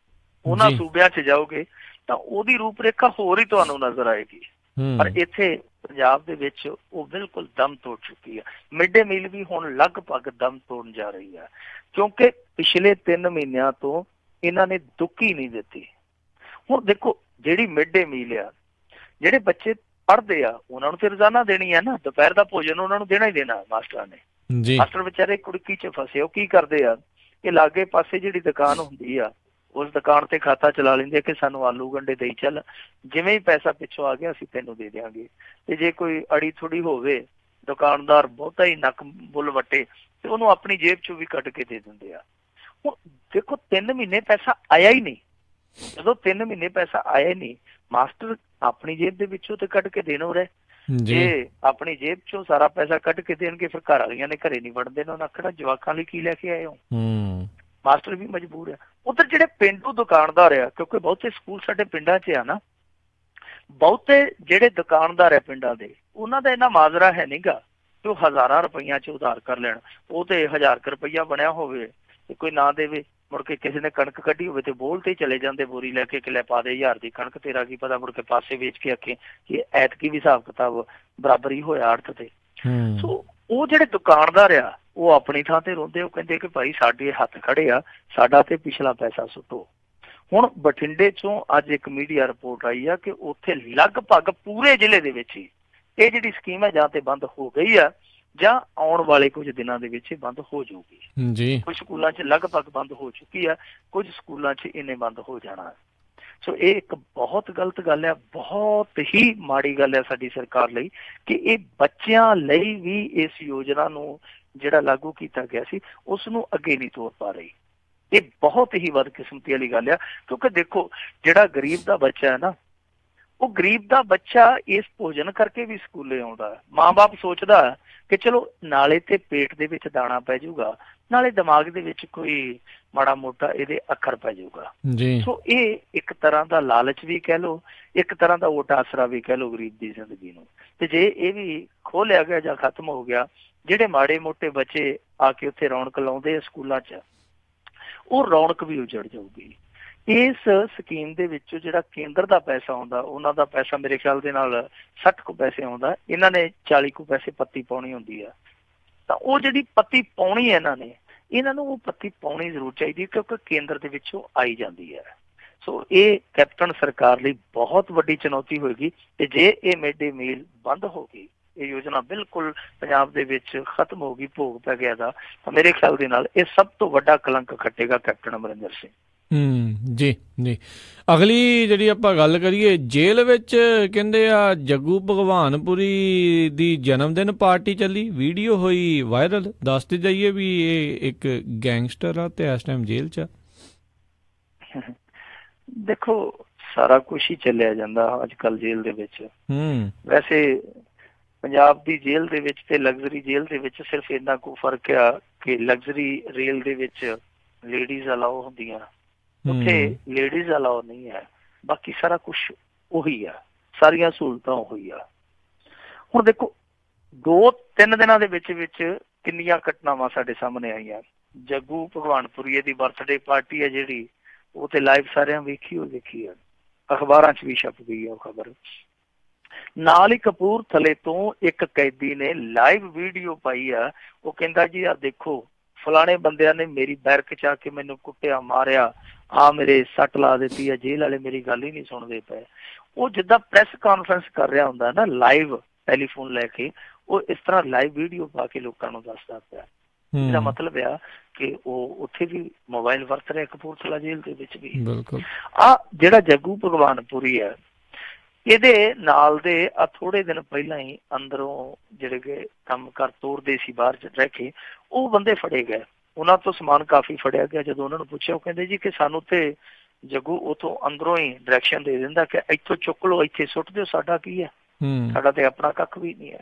ਉਹਨਾਂ ਸੂਬਿਆਂ 'ਚ ਜਾਓਗੇ ਤਾਂ ਉਹਦੀ ਰੂਪਰੇਖਾ ਹੋਰ ਹੀ ਤੁਹਾਨੂੰ ਨਜ਼ਰ ਆਏਗੀ। ਪਰ ਇੱਥੇ ਪੰਜਾਬ ਦੇ ਵਿੱਚ ਉਹ ਬਿਲਕੁਲ ਦਮ ਤੋੜ ਚੁੱਕੀ ਆ। ਮਿਡ ਡੇ ਮੀਲ ਵੀ ਹੁਣ ਲਗਭਗ ਦਮ ਤੋੜਨ ਜਾ ਰਹੀ ਆ, ਕਿਉਂਕਿ ਪਿਛਲੇ 3 ਮਹੀਨਿਆਂ ਤੋਂ ਇਹਨਾਂ ਨੇ ਦੁੱਕੀ ਨਹੀਂ ਦਿੱਤੀ। ਹੁਣ ਦੇਖੋ ਜਿਹੜੀ ਮਿਡ ਡੇ ਮੀਲ ਆ, ਜਿਹੜੇ ਬੱਚੇ ਪੜ੍ਹਦੇ ਆ ਉਹਨਾਂ ਨੂੰ ਤੇ ਰੋਜ਼ਾਨਾ ਦੇਣੀ ਆ ਨਾ, ਦੁਪਹਿਰ ਦਾ ਭੋਜਨ ਉਹਨਾਂ ਨੂੰ ਦੇਣਾ ਹੀ ਦੇਣਾ ਮਾਸਟਰਾਂ ਨੇ। ਮਾਸਟਰ ਵਿਚਾਰੇ ਕੁੜਕੀ 'ਚ ਫਸੇ, ਉਹ ਕੀ ਕਰਦੇ ਆ, ਇਹ ਲਾਗੇ ਪਾਸੇ ਜਿਹੜੀ ਦੁਕਾਨ ਹੁੰਦੀ ਆ ਉਸ ਦੁਕਾਨ ਤੇ ਖਾਤਾ ਚਲਾ ਲੈਂਦੇ ਕਿ ਸਾਨੂੰ ਆਲੂ ਗੰਢੇ ਦੇਈ ਚੱਲ, ਜਿਵੇਂ ਹੀ ਪੈਸਾ ਪਿੱਛੋਂ ਆ ਗਿਆ ਅਸੀਂ ਤੈਨੂੰ ਦੇ ਦਿਆਂਗੇ। ਤੇ ਜੇ ਕੋਈ ਅੜੀ ਥੋੜੀ ਹੋਵੇ, ਦੁਕਾਨਦਾਰ ਬਹੁਤਾ ਹੀ ਨੱਕ ਬੁੱਲ ਵੱਟੇ, ਤੇ ਉਹਨੂੰ ਆਪਣੀ ਜੇਬ ਚੋਂ ਵੀ ਕੱਢ ਕੇ ਦੇ ਦਿੰਦੇ ਆ। ਹੁਣ ਦੇਖੋ 3 ਮਹੀਨੇ ਪੈਸਾ ਆਇਆ ਹੀ ਨਹੀਂ। ਜਦੋਂ 3 ਮਹੀਨੇ ਪੈਸਾ ਆਇਆ ਹੀ ਨਹੀਂ, ਮਾਸਟਰ ਆਪਣੀ ਜੇਬ ਦੇ ਵਿੱਚੋਂ ਤੇ ਕੱਢ ਕੇ ਦੇਣੋ ਰਹੇ। ਜੇ ਆਪਣੀ ਜੇਬ ਚੋਂ ਸਾਰਾ ਪੈਸਾ ਕੱਢ ਕੇ ਦੇਣਗੇ ਫਿਰ ਘਰ ਵਾਲੀਆਂ ਨੇ ਘਰੇ ਨਹੀਂ ਵੜਦੇ ਨੇ, ਉਹਨਾਂ ਆਖਣਾ ਜਵਾਕਾਂ ਲਈ ਕੀ ਲੈ ਕੇ ਆਏ ਹੋ। ਮਾਸਟਰ ਵੀ ਮਜਬੂਰ ਆ। ਉਧਰ ਜਿਹੜੇ ਪੇਂਡੂ ਦੁਕਾਨਦਾਰ ਆ, ਕਿਉਂਕਿ ਬਹੁਤੇ ਸਕੂਲ ਸਾਡੇ ਪਿੰਡਾਂ 'ਚ ਆ ਨਾ, ਬਹੁਤੇ ਜਿਹੜੇ ਦੁਕਾਨਦਾਰ ਆ ਪਿੰਡਾਂ ਦੇ, ਉਹਨਾਂ ਦਾ ਇੰਨਾ ਮਾਜਰਾ ਹੈ ਨੀਗਾ ਕਿ ਉਹ ਹਜ਼ਾਰਾਂ ਰੁਪਈਆਂ 'ਚ ਉਧਾਰ ਕਰ ਲੈਣ। ਉਹ ਤੇ 1000 ਰੁਪਈਆ ਬਣਿਆ ਹੋਵੇ ਤੇ ਕੋਈ ਨਾ ਦੇਵੇ, ਮੁੜ ਕੇ ਕਿਸੇ ਨੇ ਕਣਕ ਕੱਢੀ ਹੋਵੇ ਤੇ ਬੋਲ ਤੇ ਚਲੇ ਜਾਂਦੇ ਬੋਰੀ ਲੈ ਕੇ, ਲੈ ਪਾ ਦੇ 1000 ਦੀ ਕਣਕ, ਤੇਰਾ ਕੀ ਪਤਾ, ਮੁੜ ਕੇ ਪਾਸੇ ਵੇਚ ਕੇ ਆਖੇ ਕਿ ਐਤਕੀ ਵੀ ਹਿਸਾਬ ਕਿਤਾਬ ਬਰਾਬਰ ਹੀ ਹੋਇਆ ਅੜਤ ਤੇ। ਸੋ ਉਹ ਜਿਹੜੇ ਦੁਕਾਨਦਾਰ ਆ ਉਹ ਆਪਣੀ ਥਾਂ ਤੇ ਰੋਂਦੇ, ਉਹ ਕਹਿੰਦੇ ਕਿ ਭਾਈ ਸਾਡੇ ਹੱਥ ਖੜੇ ਆ, ਸਾਡਾ ਤੇ ਪਿਛਲਾ ਪੈਸਾ ਸੁੱਟੋ। ਹੁਣ ਬਠਿੰਡੇ 'ਚੋਂ ਅੱਜ ਇੱਕ ਮੀਡੀਆ ਰਿਪੋਰਟ ਆਈ ਆ ਕਿ ਉੱਥੇ ਲਗਭਗ ਪੂਰੇ ਜ਼ਿਲ੍ਹੇ ਦੇ ਵਿੱਚ ਹੀ ਇਹ ਜਿਹੜੀ ਸਕੀਮ ਹੈ ਜਾਂ ਤੇ ਬੰਦ ਹੋ ਗਈ ਆ ਜਾਂ ਆਉਣ ਵਾਲੇ ਕੁਝ ਦਿਨਾਂ ਦੇ ਵਿੱਚ ਬੰਦ ਹੋ ਜਾਊਗੀ। ਕੁਝ ਸਕੂਲਾਂ 'ਚ ਲਗਭਗ ਬੰਦ ਹੋ ਚੁੱਕੀ ਆ, ਕੁਝ ਸਕੂਲਾਂ 'ਚ ਇਹਨੇ ਬੰਦ ਹੋ ਜਾਣਾ। ਸੋ ਇਹ ਇੱਕ ਬਹੁਤ ਗਲਤ ਗੱਲ ਹੈ, ਬਹੁਤ ਹੀ ਮਾੜੀ ਗੱਲ ਹੈ ਸਾਡੀ ਸਰਕਾਰ ਲਈ ਕਿ ਇਹ ਬੱਚਿਆਂ ਲਈ ਵੀ ਇਸ ਯੋਜਨਾ ਨੂੰ ਜਿਹੜਾ ਲਾਗੂ ਕੀਤਾ ਗਿਆ ਸੀ ਉਸ ਨੂੰ ਅੱਗੇ ਨਹੀਂ ਤੋਰ ਪਾ ਰਹੀ। ਇਹ ਬਹੁਤ ਹੀ ਬਦਕਿਸਮਤੀ ਵਾਲੀ ਗੱਲ ਆ, ਕਿਉਂਕਿ ਦੇਖੋ ਜਿਹੜਾ ਗਰੀਬ ਦਾ ਬੱਚਾ ਹੈ ਨਾ, ਉਹ ਗਰੀਬ ਦਾ ਬੱਚਾ ਇਸ ਭੋਜਨ ਕਰਕੇ ਵੀ ਸਕੂਲੇ ਆਉਂਦਾ। ਮਾਂ-ਬਾਪ ਸੋਚਦਾ ਕਿ ਚਲੋ ਨਾਲੇ ਤੇ ਪੇਟ ਦੇ ਵਿੱਚ ਦਾਣਾ ਪੈ ਜਾਊਗਾ, ਨਾਲੇ ਦਿਮਾਗ ਦੇ ਵਿੱਚ ਕੋਈ ਮਾੜਾ ਮੋਟਾ ਇਹਦੇ ਅੱਖਰ ਪੈ ਜਾਊਗਾ। ਸੋ ਇਹ ਇੱਕ ਤਰ੍ਹਾਂ ਦਾ ਲਾਲਚ ਵੀ ਕਹਿ ਲਓ, ਇੱਕ ਤਰ੍ਹਾਂ ਦਾ ਓਟ ਆਸਰਾ ਵੀ ਕਹਿ ਲਓ ਗਰੀਬ ਦੀ ਜ਼ਿੰਦਗੀ ਨੂੰ। ਤੇ ਜੇ ਇਹ ਵੀ ਖੋਹ ਲਿਆ ਗਿਆ ਜਾਂ ਖਤਮ ਹੋ ਗਿਆ, ਜਿਹੜੇ ਮਾੜੇ ਮੋਟੇ ਬੱਚੇ ਆ ਕੇ ਉੱਥੇ ਰੌਣਕ ਲਾਉਂਦੇ ਆ ਸਕੂਲਾਂ 'ਚ, ਉਹ ਰੌਣਕ ਵੀ ਉਜੜ ਜਾਊਗੀ। ਇਸ ਸਕੀਮ ਦੇ ਵਿੱਚੋਂ ਜਿਹੜਾ ਕੇਂਦਰ ਦਾ ਪੈਸਾ ਆਉਂਦਾ, ਉਹਨਾਂ ਦਾ ਪੈਸਾ ਮੇਰੇ ਖਿਆਲ ਦੇ ਨਾਲ 60 ਕੁ ਪੈਸੇ ਆਉਂਦਾ, ਇਹਨਾਂ ਨੇ 40 ਕੁ ਪੈਸੇ ਪੱਤੀ ਪਾਉਣੀ ਹੁੰਦੀ ਆ। ਤਾਂ ਉਹ ਜਿਹੜੀ ਪੱਤੀ ਪਾਉਣੀ ਹੈ ਇਹਨਾਂ ਨੂੰ ਉਹ ਪੱਤੀ ਪਾਉਣੀ ਜ਼ਰੂਰ ਚਾਹੀਦੀ, ਕਿਉਂਕਿ ਕੇਂਦਰ ਦੇ ਵਿੱਚੋਂ ਆਈ ਜਾਂਦੀ ਹੈ। ਸੋ ਇਹ ਕੈਪਟਨ ਸਰਕਾਰ ਲਈ ਬਹੁਤ ਵੱਡੀ ਚੁਣੌਤੀ ਹੋਏਗੀ। ਤੇ ਜੇ ਇਹ ਮਿਡ ਡੇ ਮੀਲ ਬੰਦ ਹੋ ਗਈ, ਇਹ ਯੋਜਨਾ ਬਿਲਕੁਲ ਪੰਜਾਬ ਦੇ ਵਿੱਚ ਖਤਮ ਹੋ ਗਈ, ਭੋਗ ਪੈ ਗਿਆ ਦਾ, ਤਾਂ ਮੇਰੇ ਖਿਆਲ ਦੇ ਨਾਲ ਇਹ ਸਭ ਤੋਂ ਵੱਡਾ ਕਲੰਕ ਖੱਟੇਗਾ ਕੈਪਟਨ ਅਮਰਿੰਦਰ ਸਿੰਘ। ਜੀ। ਅਗਲੀ ਜਿਹੜੀ ਆਪਾਂ ਗੱਲ ਕਰੀਏ, ਜੇਲ੍ਹ ਵਿੱਚ ਕਹਿੰਦੇ ਆ ਜੱਗੂ ਭਗਵਾਨਪੁਰੀ ਦੀ ਜਨਮ ਦਿਨ ਪਾਰਟੀ ਚੱਲੀ, ਵੀਡੀਓ ਹੋਈ ਵਾਇਰਲ। ਦੱਸਦੇ ਜਾਈਏ ਵੀ ਇਹ ਇੱਕ ਗੈਂਗਸਟਰ ਆ ਤੇ ਇਸ ਟਾਈਮ ਜੇਲ੍ਹ 'ਚ ਆ। ਦੇਖੋ ਸਾਰਾ ਕੁਝ ਹੀ ਚੱਲਿਆ ਜਾਂਦਾ ਅੱਜ ਕੱਲ ਜੇਲ੍ਹ ਦੇ ਵਿੱਚ। ਵੈਸੇ ਪੰਜਾਬ ਦੀ ਜੇਲ੍ਹ ਦੇ ਵਿੱਚ ਤੇ ਲਗਜ਼ਰੀ ਜੇਲ੍ਹ ਦੇ ਵਿੱਚ ਸਿਰਫ ਇੰਨਾ ਕੁ ਫਰਕ ਆ ਕਿ ਲਗਜ਼ਰੀ ਰੇਲ ਦੇ ਵਿੱਚ ਲੇਡੀਜ਼ ਅਲਾਓ ਹੁੰਦੀਆਂ, ਉੱਥੇ ਲੇਡੀਜ਼ ਅਲਾਓ ਨਹੀਂ ਹੈ। ਬਾਕੀ ਸਾਰਾ ਕੁਝ ਉਹੀ ਆ, ਸਾਰੀਆਂ ਸਹੂਲਤਾਂ ਉਹੀ ਆ। ਹੁਣ ਦੇਖੋ 2-3 ਦਿਨਾਂ ਦੇ ਵਿੱਚ ਕਿੰਨੀਆਂ ਘਟਨਾਵਾਂ ਸਾਡੇ ਸਾਹਮਣੇ ਆਈਆਂ। ਜੱਗੂ ਭਗਵਾਨਪੁਰੀਏ ਦੀ ਬਰਥਡੇ ਪਾਰਟੀ ਹੈ ਜਿਹੜੀ, ਉਹ ਤੇ ਲਾਈਵ ਸਾਰਿਆਂ ਵੇਖੀ ਆ, ਅਖਬਾਰਾਂ 'ਚ ਵੀ ਛਪ ਗਈ ਆ ਉਹ ਖਬਰ। ਨਾਲ ਹੀ ਕਪੂਰਥਲੇ ਤੋਂ ਇੱਕ ਕੈਦੀ ਨੇ ਲਾਈਵ ਵੀਡੀਓ ਪਾਈ ਆ। ਉਹ ਕਹਿੰਦਾ ਜੀ ਆ ਦੇਖੋ ਫਲਾਣੇ ਬੰਦਿਆਂ ਨੇ ਮੇਰੀ ਬੈਰਕ 'ਚ ਆ ਕੇ ਮੈਨੂੰ ਕੁੱਟਿਆ ਮਾਰਿਆ, ਆ ਮੇਰੇ ਸੱਟ ਲਾ ਦਿੱਤੀ ਆ, ਜੇਲ੍ਹ ਵਾਲੇ ਮੇਰੀ ਗੱਲ ਹੀ ਨਹੀਂ ਸੁਣਦੇ ਪਏ। ਉਹ ਜਿੱਦਾਂ ਪ੍ਰੈਸ ਕਾਨਫਰੰਸ ਕਰ ਰਿਹਾ ਹੁੰਦਾ ਨਾ ਲਾਈਵ ਟੈਲੀਫੋਨ ਲੈ ਕੇ, ਉਹ ਇਸ ਤਰ੍ਹਾਂ ਲਾਈਵ ਵੀਡੀਓ ਪਾ ਕੇ ਲੋਕਾਂ ਨੂੰ ਦੱਸਦਾ ਪਿਆ। ਇਹਦਾ ਮਤਲਬ ਆ ਕਿ ਉਹ ਉੱਥੇ ਵੀ ਮੋਬਾਈਲ ਵਰਤ ਰਿਹਾ, ਕਪੂਰਥਲਾ ਜੇਲ੍ਹ ਦੇ ਵਿੱਚ ਵੀ। ਆ ਜਿਹੜਾ ਜੱਗੂ ਭਗਵਾਨਪੁਰੀ ਹੈ, ਇਹਦੇ ਨਾਲ ਦੇ ਆ ਥੋੜੇ ਦਿਨ ਪਹਿਲਾਂ ਹੀ ਅੰਦਰੋਂ ਜਿਹੜੇ ਕਿ ਕੰਮ ਕਰ ਤੋਰਦੇ ਸੀ ਬਾਹਰ ਰਹਿ ਕੇ, ਉਹ ਬੰਦੇ ਫੜੇ ਗਏ। ਉਹਨਾਂ ਤੋਂ ਸਮਾਨ ਕਾਫੀ ਫੜਿਆ ਗਿਆ। ਜਦੋਂ ਉਹਨਾਂ ਨੂੰ ਪੁੱਛਿਆ, ਉਹ ਕਹਿੰਦੇ ਜੀ ਕਿ ਸਾਨੂੰ ਤੇ ਜੱਗੂ ਉਥੋਂ ਅੰਦਰੋਂ ਹੀ ਡਾਇਰੈਕਸ਼ਨ ਦੇ ਦਿੰਦਾ ਕਿ ਇੱਥੋਂ ਚੁੱਕ ਲਓ, ਇੱਥੇ ਸੁੱਟ ਦਿਓ, ਸਾਡਾ ਕੀ ਹੈ, ਸਾਡਾ ਤੇ ਆਪਣਾ ਕੱਖ ਵੀ ਨਹੀਂ ਹੈ।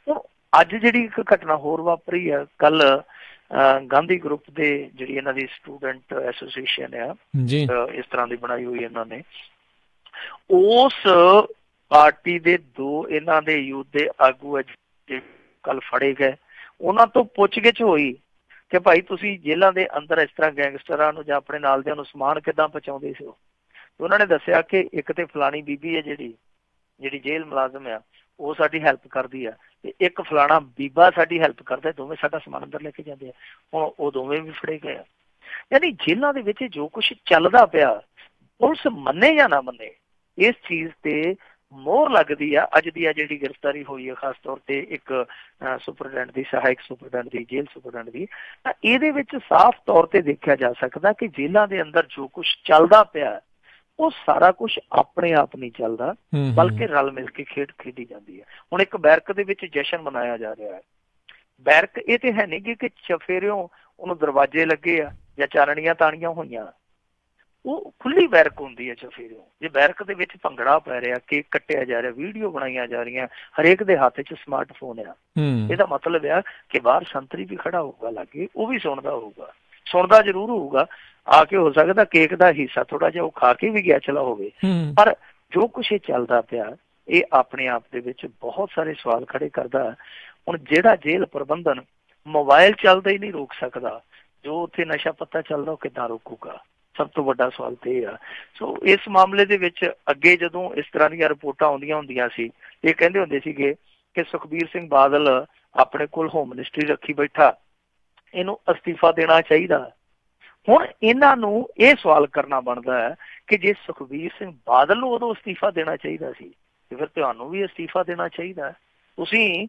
ਹੁਣ ਅੱਜ ਜਿਹੜੀ ਇੱਕ ਘਟਨਾ ਹੋਰ ਵਾਪਰੀ ਹੈ, ਕੱਲ ਗਾਂਧੀ ਗਰੁੱਪ ਦੇ ਜਿਹੜੀ ਇਹਨਾਂ ਦੀ ਸਟੂਡੈਂਟ ਐਸੋਸੀਏਸ਼ਨ ਆ, ਇਸ ਤਰ੍ਹਾਂ ਦੀ ਬਣਾਈ ਹੋਈ ਇਹਨਾਂ ਨੇ, ਉਸ ਪਾਰਟੀ ਦੇ 2 ਇਹਨਾਂ ਦੇ ਯੂਥ ਦੇ ਆਗੂ ਕੱਲ ਫੜੇ ਗਏ। ਉਹਨਾਂ ਤੋਂ ਪੁੱਛਗਿੱਛ ਹੋਈ ਕਿ ਭਾਈ ਤੁਸੀਂ ਜੇਲ੍ਹਾਂ ਦੇ ਅੰਦਰ ਇਸ ਤਰ੍ਹਾਂ ਗੈਂਗਸਟਰਾਂ ਨੂੰ ਜਾਂ ਆਪਣੇ ਨਾਲ ਦਿਆਂ ਨੂੰ ਸਮਾਨ ਕਿੱਦਾਂ ਪਹੁੰਚਾਉਂਦੇ ਸੀ? ਉਹਨਾਂ ਨੇ ਦੱਸਿਆ ਕਿ ਇੱਕ ਤੇ ਫਲਾਣੀ ਬੀਬੀ ਹੈ ਜਿਹੜੀ ਜੇਲ੍ਹ ਮੁਲਾਜ਼ਮ ਆ, ਉਹ ਸਾਡੀ ਹੈਲਪ ਕਰਦੀ ਆ, ਤੇ ਇੱਕ ਫਲਾਣਾ ਬੀਬਾ ਸਾਡੀ ਹੈਲਪ ਕਰਦਾ, ਦੋਵੇਂ ਸਾਡਾ ਸਮਾਨ ਅੰਦਰ ਲੈ ਕੇ ਜਾਂਦੇ ਆ। ਹੁਣ ਉਹ ਦੋਵੇਂ ਵੀ ਫੜੇ ਗਏ ਆ। ਯਾਨੀ ਜੇਲ੍ਹਾਂ ਦੇ ਵਿੱਚ ਜੋ ਕੁਛ ਚੱਲਦਾ ਪਿਆ, ਪੁਲਿਸ ਮੰਨੇ ਜਾਂ ਨਾ ਮੰਨੇ, ਇਸ ਚੀਜ਼ ਤੇ ਮੋਹਰ ਲੱਗਦੀ ਆ। ਅੱਜ ਦੀ ਆ ਜਿਹੜੀ ਗ੍ਰਿਫਤਾਰੀ ਹੋਈ ਹੈ ਖਾਸ ਤੌਰ ਤੇ ਇੱਕ ਸੁਪਰਡੈਂਟ ਦੀ, ਸਹਾਇਕ ਸੁਪਰਡੈਂਟ ਦੀ, ਜੇਲ੍ਹ ਸੁਪਰਡੈਂਟ ਦੀ, ਤਾਂ ਇਹਦੇ ਵਿੱਚ ਸਾਫ਼ ਤੌਰ ਤੇ ਦੇਖਿਆ ਜਾ ਸਕਦਾ ਕਿ ਜੇਲ੍ਹਾਂ ਦੇ ਅੰਦਰ ਜੋ ਕੁਛ ਚੱਲਦਾ ਪਿਆ, ਉਹ ਸਾਰਾ ਕੁਛ ਆਪਣੇ ਆਪ ਨਹੀਂ ਚੱਲਦਾ, ਬਲਕਿ ਰਲ ਮਿਲ ਕੇ ਖੇਡੀ ਜਾਂਦੀ ਹੈ। ਹੁਣ ਇੱਕ ਬੈਰਕ ਦੇ ਵਿੱਚ ਜਸ਼ਨ ਮਨਾਇਆ ਜਾ ਰਿਹਾ ਹੈ। ਬੈਰਕ ਇਹ ਤੇ ਹੈ ਨਹੀਂ ਕਿ ਚਫੇਰਿਓਂ ਉਹਨੂੰ ਦਰਵਾਜ਼ੇ ਲੱਗੇ ਆ ਜਾਂ ਚਾਨਣੀਆਂ ਤਾਣੀਆਂ ਹੋਈਆਂ, ਉਹ ਖੁੱਲੀ ਬੈਰਕ ਹੁੰਦੀ ਹੈ ਚਫੇਰਿਓਂ। ਜੇ ਬੈਰਕ ਦੇ ਵਿੱਚ ਭੰਗੜਾ ਪੈ ਰਿਹਾ, ਕੇਕ ਕੱਟਿਆ ਜਾ ਰਿਹਾ, ਵੀਡੀਓ ਬਣਾਈਆਂ ਜਾ ਰਹੀਆਂ, ਹਰੇਕ ਦੇ ਹੱਥ 'ਚ ਸਮਾਰਟਫੋਨ ਆ, ਇਹਦਾ ਮਤਲਬ ਆ ਕਿ ਬਾਹਰ ਸੰਤਰੀ ਵੀ ਖੜਾ ਹੋਊਗਾ ਲਾਗੇ, ਉਹ ਵੀ ਸੁਣਦਾ ਹੋਊਗਾ, ਸੁਣਦਾ ਜ਼ਰੂਰ ਹੋਊਗਾ, ਆ ਕੇ ਹੋ ਸਕਦਾ ਕੇਕ ਦਾ ਹਿੱਸਾ ਥੋੜਾ ਜਿਹਾ ਉਹ ਖਾ ਕੇ ਵੀ ਗਿਆ ਚਲਾ ਹੋਵੇ। ਪਰ ਜੋ ਕੁਛ ਇਹ ਚੱਲਦਾ ਪਿਆ, ਇਹ ਆਪਣੇ ਆਪ ਦੇ ਵਿੱਚ ਬਹੁਤ ਸਾਰੇ ਸਵਾਲ ਖੜੇ ਕਰਦਾ। ਹੁਣ ਜਿਹੜਾ ਜੇਲ੍ਹ ਪ੍ਰਬੰਧਨ ਮੋਬਾਇਲ ਚੱਲਦਾ ਹੀ ਨਹੀਂ ਰੋਕ ਸਕਦਾ, ਜੋ ਉੱਥੇ ਨਸ਼ਾ ਪੱਤਾ ਚੱਲਦਾ ਉਹ ਕਿੱਦਾਂ ਰੋਕੂਗਾ? ਸਭ ਤੋਂ ਵੱਡਾ ਸਵਾਲ ਤੇ ਇਹ ਆ। ਸੋ ਇਸ ਮਾਮਲੇ ਦੇ ਵਿੱਚ ਅੱਗੇ ਜਦੋਂ ਇਸ ਤਰ੍ਹਾਂ ਦੀਆਂ ਰਿਪੋਰਟਾਂ ਆਉਂਦੀਆਂ ਹੁੰਦੀਆਂ ਸੀ, ਇਹ ਕਹਿੰਦੇ ਹੁੰਦੇ ਸੀਗੇ ਕਿ ਸੁਖਬੀਰ ਸਿੰਘ ਬਾਦਲ ਆਪਣੇ ਕੋਲ ਹੋਮ ਮਿਨਿਸਟਰੀ ਰੱਖੀ ਬੈਠਾ, ਇਹਨੂੰ ਅਸਤੀਫਾ ਦੇਣਾ ਚਾਹੀਦਾ। ਹੁਣ ਇਹਨਾਂ ਨੂੰ ਇਹ ਸਵਾਲ ਕਰਨਾ ਬਣਦਾ ਹੈ ਕਿ ਜੇ ਸੁਖਬੀਰ ਸਿੰਘ ਬਾਦਲ ਨੂੰ ਉਦੋਂ ਅਸਤੀਫਾ ਦੇਣਾ ਚਾਹੀਦਾ ਸੀ, ਤੇ ਫਿਰ ਤੁਹਾਨੂੰ ਵੀ ਅਸਤੀਫਾ ਦੇਣਾ ਚਾਹੀਦਾ। ਤੁਸੀਂ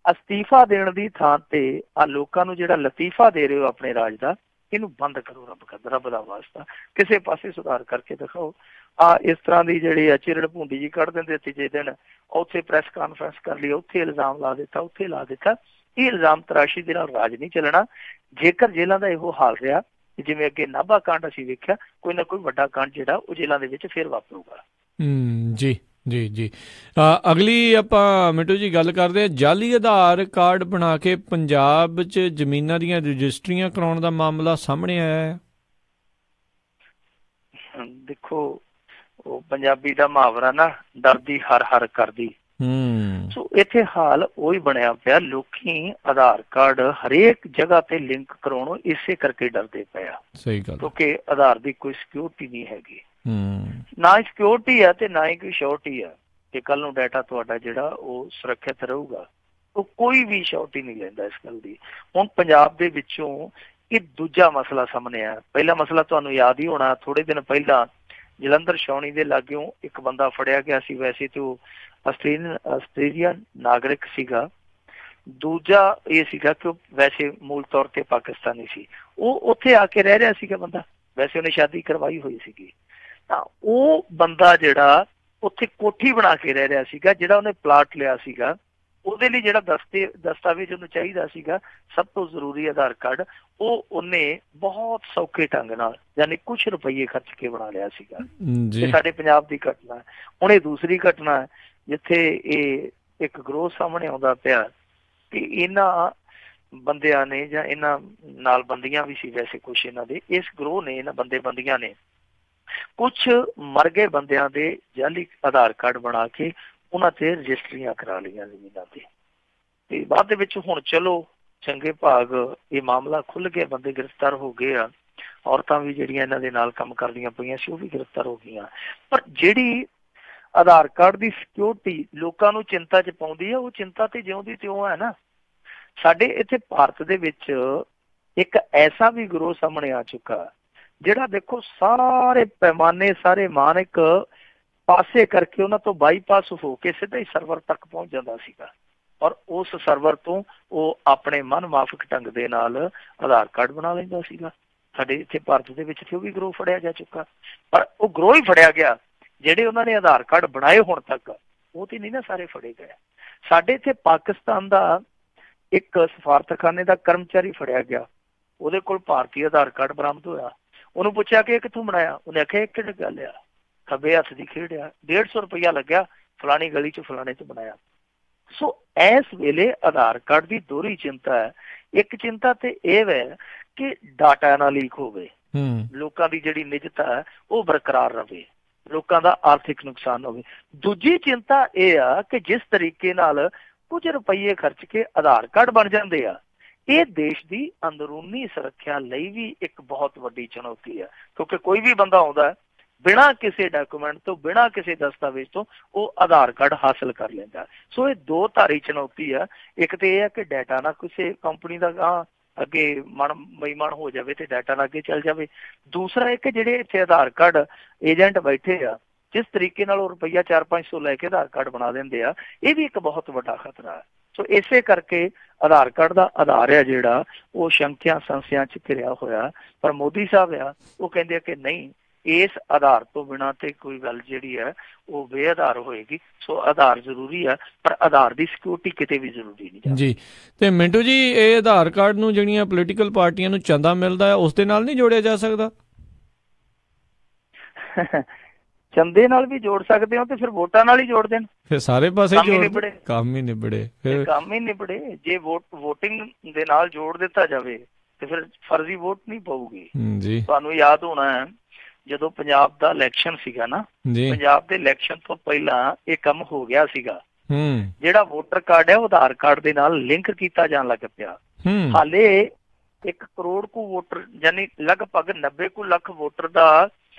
ਅਸਤੀਫਾ ਦੇਣ ਦੀ ਥਾਂ ਤੇ ਆ ਲੋਕਾਂ ਨੂੰ ਜਿਹੜਾ ਲਤੀਫਾ ਦੇ ਰਹੇ ਹੋ ਆਪਣੇ ਰਾਜ ਦਾ, ਇਹਨੂੰ ਬੰਦ ਕਰੋ। ਰੱਬ ਦਾ ਵਾਸਤਾ ਕਿਸੇ ਪਾਸੇ ਸੁਧਾਰ ਕਰਕੇ ਦਿਖਾਓ। ਇਸ ਤਰ੍ਹਾਂ ਦੀ ਜਿਹੜੀ ਆ ਚਿਰੜ ਭੁੰਡੀ ਜੀ ਕੱਢ ਦਿੰਦੇ ਤੀਜੇ ਦਿਨ, ਉੱਥੇ ਪ੍ਰੈਸ ਕਾਨਫਰੰਸ ਕਰ ਲਈ, ਉੱਥੇ ਇਲਜ਼ਾਮ ਲਾ ਦਿੱਤਾ, ਉੱਥੇ ਲਾ ਦਿੱਤਾ। ਇਹ ਇਲਜ਼ਾਮ ਤਰਾਸ਼ੀ ਦੇ ਨਾਲ ਰਾਜ ਨਹੀਂ ਚੱਲਣਾ। ਜੇਕਰ ਜੇਲ੍ਹਾਂ ਦਾ ਇਹੋ ਹਾਲ ਰਿਹਾ, ਜਿਵੇਂ ਅੱਗੇ ਨਾਭਾ ਕਾਂਡ ਅਸੀਂ ਵੇਖਿਆ, ਕੋਈ ਨਾ ਕੋਈ ਵੱਡਾ ਕਾਂਡ ਜਿਹੜਾ ਉਹ ਜੇਲ੍ਹਾਂ ਦੇ ਵਿੱਚ ਫਿਰ ਵਾਪਰੂਗਾ। ਜੀ ਜੀ ਜੀ। ਅਗਲੀ ਆਪਾਂ ਮਿੰਟੂ ਜੀ ਗੱਲ ਕਰਦੇ ਹਾਂ, ਜਾਲੀ ਆਧਾਰ ਕਾਰਡ ਬਣਾ ਕੇ ਪੰਜਾਬ 'ਚ ਜ਼ਮੀਨਾਂ ਦੀਆਂ ਰਜਿਸਟਰੀਆਂ ਕਰਾਉਣ ਦਾ ਮਾਮਲਾ ਸਾਹਮਣੇ ਆਇਆ ਹੈ। ਦੇਖੋ ਉਹ ਪੰਜਾਬੀ ਦਾ ਮੁਹਾਵਰਾ ਨਾ, ਡਰਦੀ ਹਰ ਹਰ ਕਰਦੀ। ਸੋ ਇੱਥੇ ਹਾਲ ਉਹੀ ਬਣਿਆ ਪਿਆ। ਲੋਕੀ ਆਧਾਰ ਕਾਰਡ ਹਰੇਕ ਜਗ੍ਹਾ ਤੇ ਲਿੰਕ ਕਰਾਉਣੋਂ ਇਸੇ ਕਰਕੇ ਡਰਦੇ ਪਏ ਆ। ਸਹੀ ਗੱਲ, ਕਿਉਂਕਿ ਆਧਾਰ ਦੀ ਕੋਈ ਸਿਕਿਉਰਿਟੀ ਨਹੀਂ ਹੈਗੀ, ਨਾ ਸਿਕਿਉਰਿਟੀ ਆ ਤੇ ਨਾ ਹੀ ਕੋਈ ਸ਼ੋਰਟੀ ਆ ਕਿ ਕੱਲ ਨੂੰ ਡਾਟਾ ਤੁਹਾਡਾ ਜਿਹੜਾ ਉਹ ਸੁਰੱਖਿਅਤ ਰਹੂਗਾ। ਉਹ ਕੋਈ ਵੀ ਸ਼ੋਰਟੀ ਨਹੀਂ ਲੈਂਦਾ ਇਸ ਗੱਲ ਦੀ। ਹੁਣ ਪੰਜਾਬ ਦੇ ਵਿੱਚੋਂ ਇਹ ਦੂਜਾ ਮਸਲਾ ਸਾਹਮਣੇ ਆ। ਪਹਿਲਾ ਮਸਲਾ ਤੁਹਾਨੂੰ ਯਾਦ ਹੀ ਹੋਣਾ, ਥੋੜੇ ਦਿਨ ਪਹਿਲਾਂ ਜਲੰਧਰ ਛਾਉਣੀ ਦੇ ਲਾਗਿਓਂ ਇੱਕ ਬੰਦਾ ਫੜਿਆ ਗਿਆ ਸੀ। ਵੈਸੇ ਤੇ ਉਹ ਆਸਟ੍ਰੇਲੀਅਨ ਨਾਗਰਿਕ ਸੀਗਾ। ਦੂਜਾ ਇਹ ਸੀਗਾ ਕਿ ਉਹ ਵੈਸੇ ਮੂਲ ਤੌਰ ਤੇ ਪਾਕਿਸਤਾਨੀ ਸੀ। ਉਹ ਉੱਥੇ ਆ ਕੇ ਰਹਿ ਰਿਹਾ ਸੀਗਾ ਬੰਦਾ, ਵੈਸੇ ਉਹਨੇ ਸ਼ਾਦੀ ਕਰਵਾਈ ਹੋਈ ਸੀਗੀ। ਤਾਂ ਉਹ ਬੰਦਾ ਜਿਹੜਾ ਉੱਥੇ ਕੋਠੀ ਬਣਾ ਕੇ ਰਹਿ ਰਿਹਾ ਸੀਗਾ, ਜਿਹੜਾ ਉਹਨੇ ਪਲਾਟ ਲਿਆ ਸੀਗਾ, ਉਹਦੇ ਲਈ ਜਿਹੜਾ ਦਸਤਾਵੇਜ਼ ਉਹਨੂੰ ਚਾਹੀਦਾ ਸੀਗਾ, ਸਭ ਤੋਂ ਜ਼ਰੂਰੀ ਆਧਾਰ ਕਾਰਡ, ਉਹ ਉਹਨੇ ਬਹੁਤ ਸੌਖੇ ਢੰਗ ਨਾਲ ਯਾਨੀ ਕੁਛ ਰੁਪਈਏ ਖਰਚ ਕੇ ਬਣਾ ਲਿਆ ਸੀਗਾ। ਇਹ ਸਾਡੇ ਪੰਜਾਬ ਦੀ ਘਟਨਾ। ਹੁਣ ਇਹ ਦੂਸਰੀ ਘਟਨਾ ਜਿੱਥੇ ਇਹ ਇੱਕ ਗਰੋਹ ਸਾਹਮਣੇ ਆਉਂਦਾ ਪਿਆ ਕਿ ਇਹਨਾਂ ਬੰਦਿਆਂ ਨੇ ਜਾਂ ਇਹਨਾਂ ਨਾਲ ਬੰਦੀਆਂ ਵੀ ਸੀ ਵੈਸੇ ਕੁਛ ਇਹਨਾਂ ਦੇ, ਇਸ ਗਰੋਹ ਨੇ, ਇਹਨਾਂ ਬੰਦੀਆਂ ਨੇ ਕੁਛ ਮਰ ਗਏ ਬੰਦਿਆਂ ਦੇ ਜਾਅਲੀ ਆਧਾਰ ਕਾਰਡ ਬਣਾ ਕੇ ਉਹਨਾਂ ਤੇ ਰਜਿਸਟਰੀਆਂ ਕਰਾ ਲਈਆਂ ਜ਼ਮੀਨਾਂ ਤੇ ਬਾਅਦ ਦੇ ਵਿੱਚ ਹੁਣ ਚਲੋ ਚੰਗੇ ਭਾਗ ਇਹ ਮਾਮਲਾ ਖੁੱਲ ਗਿਆ, ਬੰਦੇ ਗ੍ਰਿਫਤਾਰ ਹੋ ਗਏ ਆ, ਔਰਤਾਂ ਵੀ ਜਿਹੜੀਆਂ ਇਹਨਾਂ ਦੇ ਨਾਲ ਕੰਮ ਕਰਦੀਆਂ ਪਈਆਂ ਸੀ ਉਹ ਵੀ ਗ੍ਰਿਫਤਾਰ ਹੋ ਗਈਆਂ। ਪਰ ਜਿਹੜੀ ਆਧਾਰ ਕਾਰਡ ਦੀ ਸਿਕਿਉਰਿਟੀ ਲੋਕਾਂ ਨੂੰ ਚਿੰਤਾ 'ਚ ਪਾਉਂਦੀ ਹੈ, ਉਹ ਚਿੰਤਾ ਤੇ ਜਿਉਂ ਦੀ ਤਿਉਂ ਹੈ ਨਾ। ਸਾਡੇ ਇੱਥੇ ਭਾਰਤ ਦੇ ਵਿੱਚ ਇੱਕ ਐਸਾ ਵੀ ਗਰੋਹ ਸਾਹਮਣੇ ਆ ਚੁੱਕਾ ਜਿਹੜਾ ਦੇਖੋ ਸਾਰੇ ਪੈਮਾਨੇ, ਸਾਰੇ ਮਾਨਕ ਪਾਸੇ ਕਰਕੇ ਉਹਨਾਂ ਤੋਂ ਬਾਈਪਾਸ ਹੋ ਕੇ ਸਿੱਧਾ ਹੀ ਸਰਵਰ ਤੱਕ ਪਹੁੰਚ ਜਾਂਦਾ ਸੀਗਾ, ਔਰ ਉਸ ਸਰਵਰ ਤੋਂ ਉਹ ਆਪਣੇ ਮਨ ਮਾਫਕ ਢੰਗ ਦੇ ਨਾਲ ਆਧਾਰ ਕਾਰਡ ਬਣਾ ਲੈਂਦਾ ਸੀਗਾ। ਸਾਡੇ ਇੱਥੇ ਭਾਰਤ ਦੇ ਵਿੱਚ ਉਹ ਵੀ ਗਰੋਹ ਫੜਿਆ ਜਾ ਚੁੱਕਾ, ਪਰ ਉਹ ਗਰੋਹ ਹੀ ਫੜਿਆ ਗਿਆ। ਜਿਹੜੇ ਉਹਨਾਂ ਨੇ ਆਧਾਰ ਕਾਰਡ ਬਣਾਏ ਹੁਣ ਤੱਕ ਉਹ ਤੇ ਨਹੀਂ ਨਾ ਸਾਰੇ ਫੜੇ ਗਏ। ਸਾਡੇ ਇੱਥੇ ਪਾਕਿਸਤਾਨ ਦਾ ਇੱਕ ਸਫਾਰਤਖਾਨੇ ਦਾ ਕਰਮਚਾਰੀ ਫੜਿਆ ਗਿਆ, ਉਹਦੇ ਕੋਲ ਭਾਰਤੀ ਆਧਾਰ ਕਾਰਡ ਬਰਾਮਦ ਹੋਇਆ। ਉਹਨੂੰ ਪੁੱਛਿਆ ਕਿ ਇਹ ਕਿੱਥੋਂ ਬਣਾਇਆ, ਉਹਨੇ ਆਖਿਆ ਇੱਕ ਗੱਲ ਆ, ਖੱਬੇ ਹੱਥ ਦੀ ਖੇਡ ਆ, 150 ਰੁਪਇਆ ਲੱਗਿਆ, ਫਲਾਣੀ ਗਲੀ 'ਚ ਫਲਾਣੇ 'ਚ ਬਣਾਇਆ। ਸੋ ਇਸ ਵੇਲੇ ਆਧਾਰ ਕਾਰਡ ਦੀ ਦੋਹਰੀ ਚਿੰਤਾ ਹੈ। ਇੱਕ ਚਿੰਤਾ ਤੇ ਇਹ ਹੈ ਕਿ ਡਾਟਾ ਨਾ ਲੀਕ ਹੋਵੇ, ਲੋਕਾਂ ਦੀ ਜਿਹੜੀ ਨਿਜਤਾ ਹੈ ਉਹ ਬਰਕਰਾਰ ਰਵੇ, ਲੋਕਾਂ ਦਾ ਆਰਥਿਕ ਨੁਕਸਾਨ ਹੋਵੇ। ਦੂਜੀ ਚਿੰਤਾ ਇਹ ਆ ਕਿ ਜਿਸ ਤਰੀਕੇ ਨਾਲ ਕੁਝ ਰੁਪਈਏ ਖਰਚ ਕੇ ਆਧਾਰ ਕਾਰਡ ਬਣ ਜਾਂਦੇ ਆ, ਇਹ ਦੇਸ਼ ਦੀ ਅੰਦਰੂਨੀ ਸੁਰੱਖਿਆ ਲਈ ਵੀ ਇੱਕ ਬਹੁਤ ਵੱਡੀ ਚੁਣੌਤੀ ਹੈ, ਕਿਉਂਕਿ ਕੋਈ ਵੀ ਬੰਦਾ ਆਉਂਦਾ ਬਿਨਾਂ ਕਿਸੇ ਡਾਕੂਮੈਂਟ ਤੋਂ, ਬਿਨਾਂ ਕਿਸੇ ਦਸਤਾਵੇਜ਼ ਤੋਂ ਉਹ ਆਧਾਰ ਕਾਰਡ ਹਾਸਲ ਕਰ ਲੈਂਦਾ। ਸੋ ਇਹ ਦੋ ਧਾਰੀ ਚੁਣੌਤੀ ਆ। ਇੱਕ ਤੇ ਇਹ ਹੈ ਕਿ ਡਾਟਾ ਨਾ ਕਿਸੇ ਕੰਪਨੀ ਦਾ ਅੱਗੇ ਬੇਈਮਾਨ ਹੋ ਜਾਵੇ ਤੇ ਡਾਟਾ ਨਾ ਅੱਗੇ ਚੱਲ ਜਾਵੇ। ਦੂਸਰਾ ਇਹ ਕਿ ਜਿਹੜੇ ਇੱਥੇ ਆਧਾਰ ਕਾਰਡ ਏਜੰਟ ਬੈਠੇ ਆ, ਜਿਸ ਤਰੀਕੇ ਨਾਲ ਉਹ ਰੁਪਈਆ 400-500 ਲੈ ਕੇ ਆਧਾਰ ਕਾਰਡ ਬਣਾ ਦਿੰਦੇ ਆ, ਇਹ ਵੀ ਇੱਕ ਬਹੁਤ ਵੱਡਾ ਖਤਰਾ ਹੈ। ਸੋ ਇਸੇ ਕਰਕੇ ਆਧਾਰ ਕਾਰਡ ਦਾ ਆਧਾਰ ਹੈ ਜਿਹੜਾ ਉਹ ਸ਼ੰਕਿਆ ਸੰਸ਼ਿਆਂ 'ਚ ਘਿਰਿਆ ਹੋਇਆ। ਪਰ ਮੋਦੀ ਸਾਹਿਬ ਆ ਉਹ ਕਹਿੰਦੇ ਆ ਕਿ ਨਹੀਂ, ਇਸ ਆਧਾਰ ਤੋਂ ਬਿਨਾਂ ਤੇ ਕੋਈ ਗੱਲ ਜਿਹੜੀ ਹੈ ਉਹ ਬੇਆਧਾਰ ਹੋਏਗੀ। ਸੋ ਆਧਾਰ ਜ਼ਰੂਰੀ ਹੈ, ਪਰ ਆਧਾਰ ਦੀ ਸਿਕਿਉਰਿਟੀ ਕਿਤੇ ਵੀ ਜ਼ਰੂਰੀ ਨਹੀਂ ਜੀ। ਤੇ ਮਿੰਟੂ ਜੀ, ਇਹ ਆਧਾਰ ਕਾਰਡ ਨੂੰ ਜਿਹੜੀਆਂ ਪੋਲੀਟੀਕਲ ਪਾਰਟੀਆਂ ਨੂੰ ਚੰਦਾ ਮਿਲਦਾ ਹੈ ਉਸ ਦੇ ਨਾਲ ਨਹੀਂ ਜੋੜਿਆ ਜਾ ਸਕਦਾ? ਚੰਦੇ ਨਾਲ ਵੀ ਜੋੜ ਸਕਦੇ ਹੋ ਤੇ ਫਿਰ ਵੋਟਾਂ ਨਾਲ ਹੀ ਜੋੜ ਦੇਣ, ਫਿਰ ਸਾਰੇ ਪਾਸੇ ਕੰਮ ਹੀ ਨਿਬੜੇ। ਜੇ ਵੋਟਿੰਗ ਦੇ ਨਾਲ ਜੋੜ ਦਿੱਤਾ ਜਾਵੇ ਤੇ ਫਿਰ ਫਰਜ਼ੀ ਵੋਟ ਨਹੀਂ ਪਊਗੀ। ਤੁਹਾਨੂੰ ਯਾਦ ਹੋਣਾ ਹੈ ਜਦੋਂ ਪੰਜਾਬ ਦਾ ਇਲੈਕਸ਼ਨ ਸੀਗਾ ਨਾ, ਪੰਜਾਬ ਦੇ ਇਲੈਕਸ਼ਨ ਤੋਂ ਪਹਿਲਾਂ ਇਹ ਕੰਮ ਹੋ ਗਿਆ ਸੀਗਾ। ਜਿਹੜਾ ਵੋਟਰ ਕਾਰਡ ਹੈ ਉਹ ਆਧਾਰ ਕਾਰਡ ਦੇ ਨਾਲ ਲਿੰਕ ਕੀਤਾ ਜਾਣ ਲੱਗ ਪਿਆ। ਹਾਲੇ 1 ਕਰੋੜ ਕੁ ਵੋਟਰ ਯਾਨੀ ਲਗਭਗ 90 ਕੁ ਲੱਖ ਵੋਟਰ ਦਾ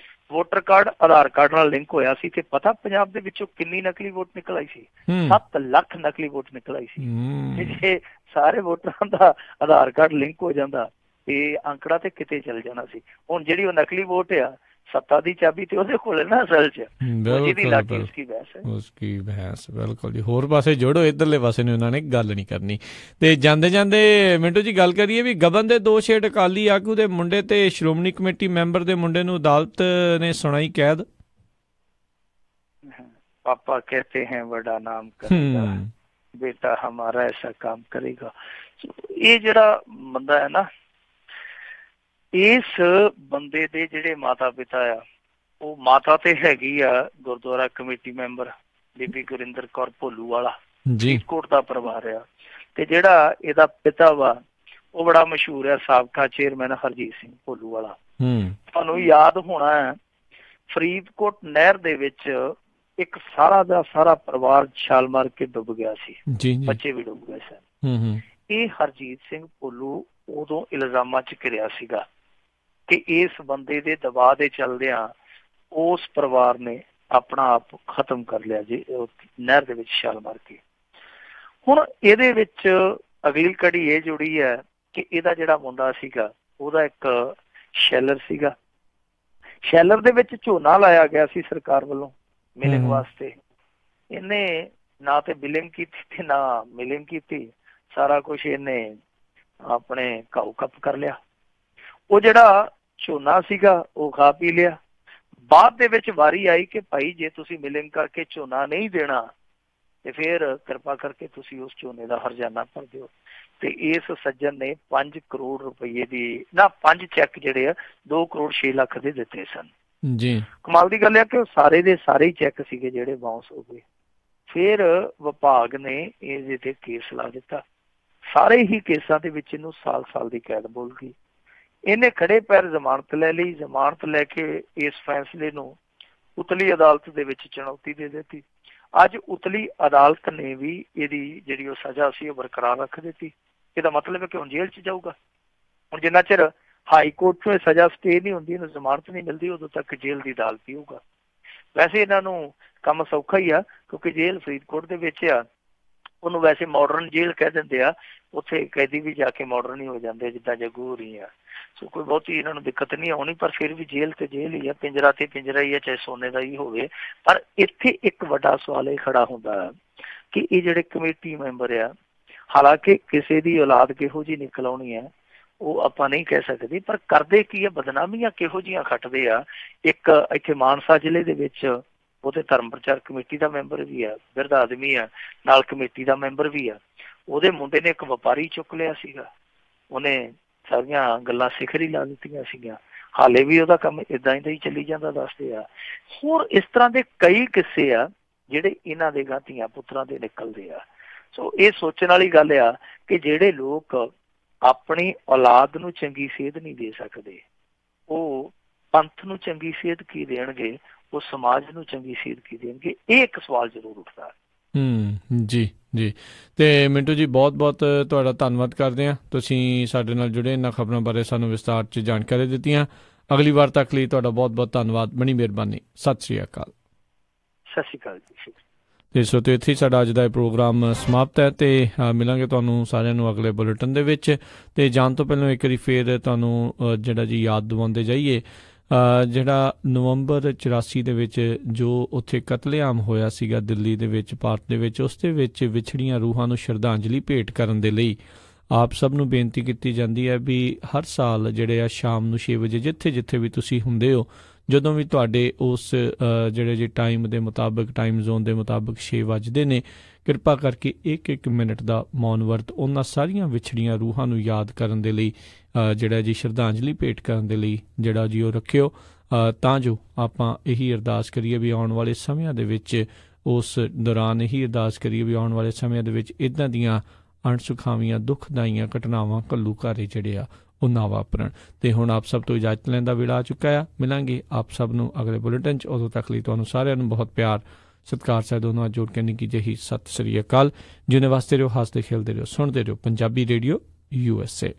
ਵੋਟਰ ਕਾਰਡ ਆਧਾਰ ਕਾਰਡ ਨਾਲ ਲਿੰਕ ਹੋਇਆ ਸੀ। ਤੇ ਪਤਾ ਪੰਜਾਬ ਦੇ ਵਿੱਚੋਂ ਕਿੰਨੀ ਨਕਲੀ ਵੋਟ ਨਿਕਲ ਆਈ ਸੀ? 7 ਲੱਖ ਨਕਲੀ ਵੋਟ ਨਿਕਲ ਆਈ ਸੀ। ਜੇ ਸਾਰੇ ਵੋਟਰਾਂ ਦਾ ਆਧਾਰ ਕਾਰਡ ਲਿੰਕ ਹੋ ਜਾਂਦਾ ਇਹ ਅੰਕੜਾ ਤੇ ਕਿਤੇ ਚੱਲ ਜਾਣਾ ਸੀ। ਹੁਣ ਜਿਹੜੀ ਉਹ ਨਕਲੀ ਵੋਟ ਆ, ਸੱਤਾ ਦੀ ਚਾਬੀ ਤੇ ਉਹਦੇ ਕੋਲ ਨਾ ਅਸਲ 'ਚ, ਜਿਹਦੀ ਲਾਠੀ ਉਸकी ਬਹਿਸ ਹੈ। ਬਿਲਕੁਲ ਜੀ, ਹੋਰ ਪਾਸੇ ਜੋੜੋ, ਇੱਧਰਲੇ ਪਾਸੇ ਨੂੰ ਉਹਨਾਂ ਨੇ ਗੱਲ ਨਹੀਂ ਕਰਨੀ। ਤੇ ਜਾਂਦੇ ਜਾਂਦੇ ਮਿੰਟੂ ਜੀ ਗੱਲ ਕਰੀਏ ਵੀ ਗਬਨ ਦੇ ਦੋਸ਼ ਹੇਠ ਅਕਾਲੀ ਆਗੂ ਦੇ ਮੁੰਡੇ ਤੇ ਸ਼੍ਰੋਮਣੀ ਕਮੇਟੀ ਮੈਂਬਰ ਦੇ ਮੁੰਡੇ ਨੂੰ ਅਦਾਲਤ ਨੇ ਸੁਣਾਈ ਕੈਦ। ਪਾਪਾ ਕਹਤੇ ਹੈ ਬੜਾ ਨਾਮ ਕਰੇਗਾ, ਬੇਟਾ ਹਮਾਰਾ ਐਸਾ ਕੰਮ ਕਰੇਗਾ। ਇਹ ਜਿਹੜਾ ਬੰਦਾ ਹੈ ਨਾ, ਇਸ ਬੰਦੇ ਦੇ ਜਿਹੜੇ ਮਾਤਾ ਪਿਤਾ ਆ, ਉਹ ਮਾਤਾ ਤੇ ਹੈਗੀ ਆ ਗੁਰਦੁਆਰਾ ਕਮੇਟੀ ਮੈਂਬਰ ਬੀਬੀ ਗੁਰਿੰਦਰ ਕੌਰ ਭੋਲੂਵਾਲਾ, ਫਰੀਦਕੋਟ ਦਾ ਪਰਿਵਾਰ ਆ। ਤੇ ਜਿਹੜਾ ਇਹਦਾ ਪਿਤਾ ਵਾ ਉਹ ਬੜਾ ਮਸ਼ਹੂਰ ਆ, ਸਾਬਕਾ ਚੇਅਰਮੈਨ ਹਰਜੀਤ ਸਿੰਘ ਭੋਲੂਵਾਲਾ। ਤੁਹਾਨੂੰ ਯਾਦ ਹੋਣਾ ਹੈ ਫਰੀਦਕੋਟ ਨਹਿਰ ਦੇ ਵਿੱਚ ਇੱਕ ਸਾਰਾ ਦਾ ਸਾਰਾ ਪਰਿਵਾਰ ਛਾਲ ਮਾਰ ਕੇ ਡੁੱਬ ਗਿਆ ਸੀ, ਬੱਚੇ ਵੀ ਡੁੱਬ ਗਏ ਸਨ। ਇਹ ਹਰਜੀਤ ਸਿੰਘ ਭੋਲੂ ਉਦੋਂ ਇਲਜ਼ਾਮਾਂ 'ਚ ਘਿਰਿਆ ਸੀਗਾ ਕਿ ਇਸ ਬੰਦੇ ਦੇ ਦਬਾਅ ਦੇ ਚੱਲਦਿਆਂ ਉਸ ਪਰਿਵਾਰ ਨੇ ਆਪਣਾ ਆਪ ਖਤਮ ਕਰ ਲਿਆ ਜੀ ਨਹਿਰ ਦੇ ਵਿੱਚ ਛਾਲ ਮਾਰ ਕੇ। ਹੁਣ ਇਹਦੇ ਵਿੱਚ ਅਗਲੀ ਕੜੀ ਇਹ ਜੁੜੀ ਹੈ ਕਿ ਇਹਦਾ ਜਿਹੜਾ ਮੁੰਡਾ ਸੀਗਾ ਉਹਦਾ ਇੱਕ ਸ਼ੈਲਰ ਸੀਗਾ। ਸ਼ੈਲਰ ਦੇ ਵਿੱਚ ਝੋਨਾ ਲਾਇਆ ਗਿਆ ਸੀ ਸਰਕਾਰ ਵੱਲੋਂ ਮਿਲਿੰਗ ਵਾਸਤੇ। ਇਹਨੇ ਨਾ ਤੇ ਬਿਲਿੰਗ ਕੀਤੀ ਤੇ ਨਾ ਮਿਲਿੰਗ ਕੀਤੀ, ਸਾਰਾ ਕੁਛ ਇਹਨੇ ਆਪਣੇ ਘਾਉ ਕੱਪ ਕਰ ਲਿਆ। ਉਹ ਜਿਹੜਾ ਝੋਨਾ ਸੀਗਾ ਉਹ ਖਾ ਪੀ ਲਿਆ। ਬਾਅਦ ਦੇ ਵਿੱਚ ਵਾਰੀ ਆਈ ਕਿ ਭਾਈ ਜੇ ਤੁਸੀਂ ਮਿਲਿੰਗ ਕਰਕੇ ਝੋਨਾ ਨਹੀਂ ਦੇਣਾ ਤੇ ਫਿਰ ਕਿਰਪਾ ਕਰਕੇ ਤੁਸੀਂ ਉਸ ਝੋਨੇ ਦਾ ਹਰਜਾਨਾ ਭਰ ਦਿਓ। ਤੇ ਇਸ ਸੱਜਣ ਨੇ 5 ਕਰੋੜ ਰੁਪਏ ਦੀ 5 ਚੈੱਕ ਜਿਹੜੇ ਆ 2 ਕਰੋੜ 6 ਲੱਖ ਦੇ ਦਿੱਤੇ ਸਨ ਜੀ। ਕਮਾਲ ਦੀ ਗੱਲ ਹੈ ਕਿ ਉਹ ਸਾਰੇ ਦੇ ਸਾਰੇ ਹੀ ਚੈੱਕ ਸੀਗੇ ਜਿਹੜੇ ਬਾਉਂਸ ਹੋ ਗਏ। ਫਿਰ ਵਿਭਾਗ ਨੇ ਇਹਦੇ ਤੇ ਕੇਸ ਲਾ ਦਿੱਤਾ। ਸਾਰੇ ਹੀ ਕੇਸਾਂ ਦੇ ਵਿੱਚ ਇਹਨੂੰ ਸਾਲ ਦੀ ਕੈਦ ਬੋਲ ਗਈ। ਇਹਨੇ ਖੜੇ ਪੈਰ ਜ਼ਮਾਨਤ ਲੈ ਲਈ। ਜ਼ਮਾਨਤ ਲੈ ਕੇ ਇਸ ਫੈਸਲੇ ਨੂੰ ਉਤਲੀ ਅਦਾਲਤ ਦੇ ਵਿੱਚ ਚੁਣੌਤੀ ਦੇ ਦਿੱਤੀ। ਅੱਜ ਉਤਲੀ ਅਦਾਲਤ ਨੇ ਵੀ ਇਹਦੀ ਜਿਹੜੀ ਉਹ ਸਜ਼ਾ ਸੀ ਉਹ ਬਰਕਰਾਰ ਰੱਖ ਦਿੱਤੀ। ਇਹਦਾ ਮਤਲਬ ਹੈ ਕਿ ਹੁਣ ਜੇਲ੍ਹ 'ਚ ਜਾਊਗਾ। ਹੁਣ ਜਿੰਨਾ ਚਿਰ ਹਾਈ ਕੋਰਟ 'ਚੋਂ ਇਹ ਸਜ਼ਾ ਸਟੇ ਨਹੀਂ ਹੁੰਦੀ, ਇਹਨੂੰ ਜ਼ਮਾਨਤ ਨਹੀਂ ਮਿਲਦੀ, ਉਦੋਂ ਤੱਕ ਜੇਲ੍ਹ ਦੀ ਅਦਾਲਤ ਹੀ ਹੋਊਗਾ। ਵੈਸੇ ਇਹਨਾਂ ਨੂੰ ਕੰਮ ਸੌਖਾ ਹੀ ਆ ਕਿਉਂਕਿ ਜੇਲ੍ਹ ਫਰੀਦਕੋਟ ਦੇ ਵਿੱਚ ਆ। ਉਹਨੂੰ ਵੈਸੇ ਮਾਡਰਨ ਜੇਲ੍ਹ ਕਹਿ ਦਿੰਦੇ ਆ। ਉੱਥੇ ਕੈਦੀ ਵੀ ਜਾ ਕੇ ਮਾਡਰਨ ਹੀ ਹੋ ਜਾਂਦੇ ਜਿੱਦਾਂ ਜੱਗੂ ਹੋਰੀ ਆ। ਸੋ ਕੋਈ ਬਹੁਤੀ ਇਹਨਾਂ ਨੂੰ ਦਿੱਕਤ ਨਹੀਂ ਆਉਣੀ, ਪਰ ਫਿਰ ਵੀ ਜੇਲ੍ਹ ਤੇ ਜੇਲ੍ਹ ਹੀ ਆ, ਪਿੰਜਰਾ ਤੇ ਪਿੰਜਰਾ ਹੀ ਆ, ਚਾਹੇ ਸੋਨੇ ਦਾ ਹੀ ਹੋਵੇ। ਪਰ ਇੱਥੇ ਇੱਕ ਵੱਡਾ ਸਵਾਲ ਇਹ ਖੜਾ ਹੁੰਦਾ ਕਿ ਇਹ ਜਿਹੜੇ ਕਮੇਟੀ ਮੈਂਬਰ ਆ, ਹਾਲਾਂਕਿ ਕਿਸੇ ਦੀ ਔਲਾਦ ਕਿਹੋ ਜਿਹੀ ਨਿਕਲ ਆਉਣੀ ਹੈ ਉਹ ਆਪਾਂ ਨਹੀਂ ਕਹਿ ਸਕਦੇ, ਪਰ ਕਰਦੇ ਕੀ ਆ, ਬਦਨਾਮੀਆਂ ਕਿਹੋ ਜਿਹੀਆਂ ਖੱਟਦੇ ਆ। ਇੱਕ ਇੱਥੇ ਮਾਨਸਾ ਜ਼ਿਲ੍ਹੇ ਦੇ ਵਿੱਚ ਉਹਦੇ ਧਰਮ ਪ੍ਰਚਾਰ ਕਮੇਟੀ ਦਾ ਮੈਂਬਰ ਵੀ ਆ, ਬਿਰਧ ਆਦਮੀ ਆ, ਨਾਲ ਕਮੇਟੀ ਦਾ ਮੈਂਬਰ ਵੀ ਆ। ਉਹਦੇ ਮੁੰਡੇ ਨੇ ਇੱਕ ਵਪਾਰੀ ਚੁੱਕ ਲਿਆ ਸੀਗਾ। ਉਹਨੇ ਸਾਰੀਆਂ ਗੱਲਾਂ ਸਿਖਰ ਹੀ ਲਾ ਦਿੱਤੀਆਂ ਸੀਗੀਆਂ। ਹਾਲੇ ਵੀ ਉਹਦਾ ਕੰਮ ਏਦਾਂ ਹੀ ਚੱਲੀ ਜਾਂਦਾ ਦੱਸਦੇ ਆ। ਹੋਰ ਇਸ ਤਰ੍ਹਾਂ ਦੇ ਕਈ ਕਿੱਸੇ ਆ ਜਿਹੜੇ ਇਹਨਾਂ ਦੇ ਧੀਆਂ ਪੁੱਤਰਾਂ ਦੇ ਨਿਕਲਦੇ ਆ। ਸੋ ਇਹ ਸੋਚਣ ਵਾਲੀ ਗੱਲ ਆ ਕਿ ਜਿਹੜੇ ਲੋਕ ਆਪਣੀ ਔਲਾਦ ਨੂੰ ਚੰਗੀ ਸੇਧ ਨਹੀਂ ਦੇ ਸਕਦੇ, ਉਹ ਪੰਥ ਨੂੰ ਚੰਗੀ ਸੇਧ ਕੀ ਦੇਣਗੇ, ਉਹ ਸਮਾਜ ਨੂੰ ਚੰਗੀ ਸੇਧ ਕੀ ਦੇਣਗੇ। ਇਹ ਇੱਕ ਸਵਾਲ ਜ਼ਰੂਰ ਉੱਠਦਾ। ਜੀ ਜੀ। ਤੇ ਮਿੰਟੂ ਜੀ ਬਹੁਤ ਬਹੁਤ ਤੁਹਾਡਾ ਧੰਨਵਾਦ ਕਰਦੇ ਹਾਂ। ਤੁਸੀਂ ਸਾਡੇ ਨਾਲ ਜੁੜੇ, ਇਹਨਾਂ ਖਬਰਾਂ ਬਾਰੇ ਸਾਨੂੰ ਵਿਸਤਾਰ 'ਚ ਜਾਣਕਾਰੀ ਦਿੱਤੀਆਂ। ਅਗਲੀ ਵਾਰ ਤੱਕ ਲਈ ਤੁਹਾਡਾ ਬਹੁਤ ਬਹੁਤ ਧੰਨਵਾਦ। ਬੜੀ ਮਿਹਰਬਾਨੀ। ਸਤਿ ਸ਼੍ਰੀ ਅਕਾਲ। ਸਤਿ ਸ਼੍ਰੀ ਅਕਾਲ ਜੀ। ਤੇ ਸੋ ਤੇ ਇੱਥੇ ਸਾਡਾ ਅੱਜ ਦਾ ਇਹ ਪ੍ਰੋਗਰਾਮ ਸਮਾਪਤ ਹੈ ਤੇ ਮਿਲਾਂਗੇ ਤੁਹਾਨੂੰ ਸਾਰਿਆਂ ਨੂੰ ਅਗਲੇ ਬੁਲੇਟਿਨ ਦੇ ਵਿੱਚ। ਤੇ ਜਾਣ ਤੋਂ ਪਹਿਲਾਂ ਇੱਕ ਵਾਰੀ ਫਿਰ ਤੁਹਾਨੂੰ ਜਿਹੜਾ ਜੀ ਯਾਦ ਦਿਵਾਉਂਦੇ ਜਾਈਏ ਜਿਹੜਾ ਨਵੰਬਰ 84 ਦੇ ਵਿੱਚ ਜੋ ਉੱਥੇ ਕਤਲੇਆਮ ਹੋਇਆ ਸੀਗਾ ਦਿੱਲੀ ਦੇ ਵਿੱਚ, ਭਾਰਤ ਦੇ ਵਿੱਚ, ਉਸ ਦੇ ਵਿੱਚ ਵਿਛੜੀਆਂ ਰੂਹਾਂ ਨੂੰ ਸ਼ਰਧਾਂਜਲੀ ਭੇਟ ਕਰਨ ਦੇ ਲਈ ਆਪ ਸਭ ਨੂੰ ਬੇਨਤੀ ਕੀਤੀ ਜਾਂਦੀ ਹੈ ਵੀ ਹਰ ਸਾਲ ਜਿਹੜੇ ਆ ਸ਼ਾਮ ਨੂੰ 6 ਵਜੇ ਜਿੱਥੇ ਵੀ ਤੁਸੀਂ ਹੁੰਦੇ ਹੋ, ਜਦੋਂ ਵੀ ਤੁਹਾਡੇ ਉਸ ਜਿਹੜੇ ਜੀ ਟਾਈਮ ਦੇ ਮੁਤਾਬਕ, ਟਾਈਮ ਜ਼ੋਨ ਦੇ ਮੁਤਾਬਕ 6 ਵੱਜਦੇ ਨੇ, ਕਿਰਪਾ ਕਰਕੇ ਇੱਕ ਮਿੰਟ ਦਾ ਮੌਨ ਵਰਤ ਉਹਨਾਂ ਸਾਰੀਆਂ ਵਿਛੜੀਆਂ ਰੂਹਾਂ ਨੂੰ ਯਾਦ ਕਰਨ ਦੇ ਲਈ, ਜਿਹੜਾ ਜੀ ਸ਼ਰਧਾਂਜਲੀ ਭੇਟ ਕਰਨ ਦੇ ਲਈ ਜਿਹੜਾ ਜੀ ਉਹ ਰੱਖਿਓ, ਤਾਂ ਜੋ ਆਪਾਂ ਇਹੀ ਅਰਦਾਸ ਕਰੀਏ ਵੀ ਆਉਣ ਵਾਲੇ ਸਮਿਆਂ ਦੇ ਵਿੱਚ, ਉਸ ਦੌਰਾਨ ਇਹੀ ਅਰਦਾਸ ਕਰੀਏ ਵੀ ਆਉਣ ਵਾਲੇ ਸਮਿਆਂ ਦੇ ਵਿੱਚ ਇੱਦਾਂ ਦੀਆਂ ਅਣਸੁਖਾਵੀਆਂ ਦੁੱਖਦਾਈਆਂ ਘਟਨਾਵਾਂ ਘੱਲੂ ਘਾਰੇ ਜਿਹੜੇ ਆ ਉਹ ਨਾ ਵਾਪਰਨ। ਤੇ ਹੁਣ ਆਪ ਸਭ ਤੋਂ ਇਜਾਜ਼ਤ ਲੈਣ ਦਾ ਵੇਲਾ ਆ ਚੁੱਕਾ ਆ। ਮਿਲਾਂਗੇ ਆਪ ਸਭ ਨੂੰ ਅਗਲੇ ਬੁਲੇਟਿਨ 'ਚ। ਉਦੋਂ ਤੱਕ ਲਈ ਤੁਹਾਨੂੰ ਸਾਰਿਆਂ ਨੂੰ ਬਹੁਤ ਪਿਆਰ ਸਤਿਕਾਰ ਸਾਹਿਬ ਦੋਨੋਂ ਜੋੜ ਕੇ ਨਿੱਕੀ ਜਿਹੀ ਸਤਿ ਸ੍ਰੀ ਅਕਾਲ। ਜਿਉਣੇ ਵਾਸਤੇ ਰਹੋ, ਹੱਸਦੇ ਖੇਲਦੇ ਰਹੋ, ਸੁਣਦੇ ਰਹੋ ਪੰਜਾਬੀ ਰੇਡੀਓ USA।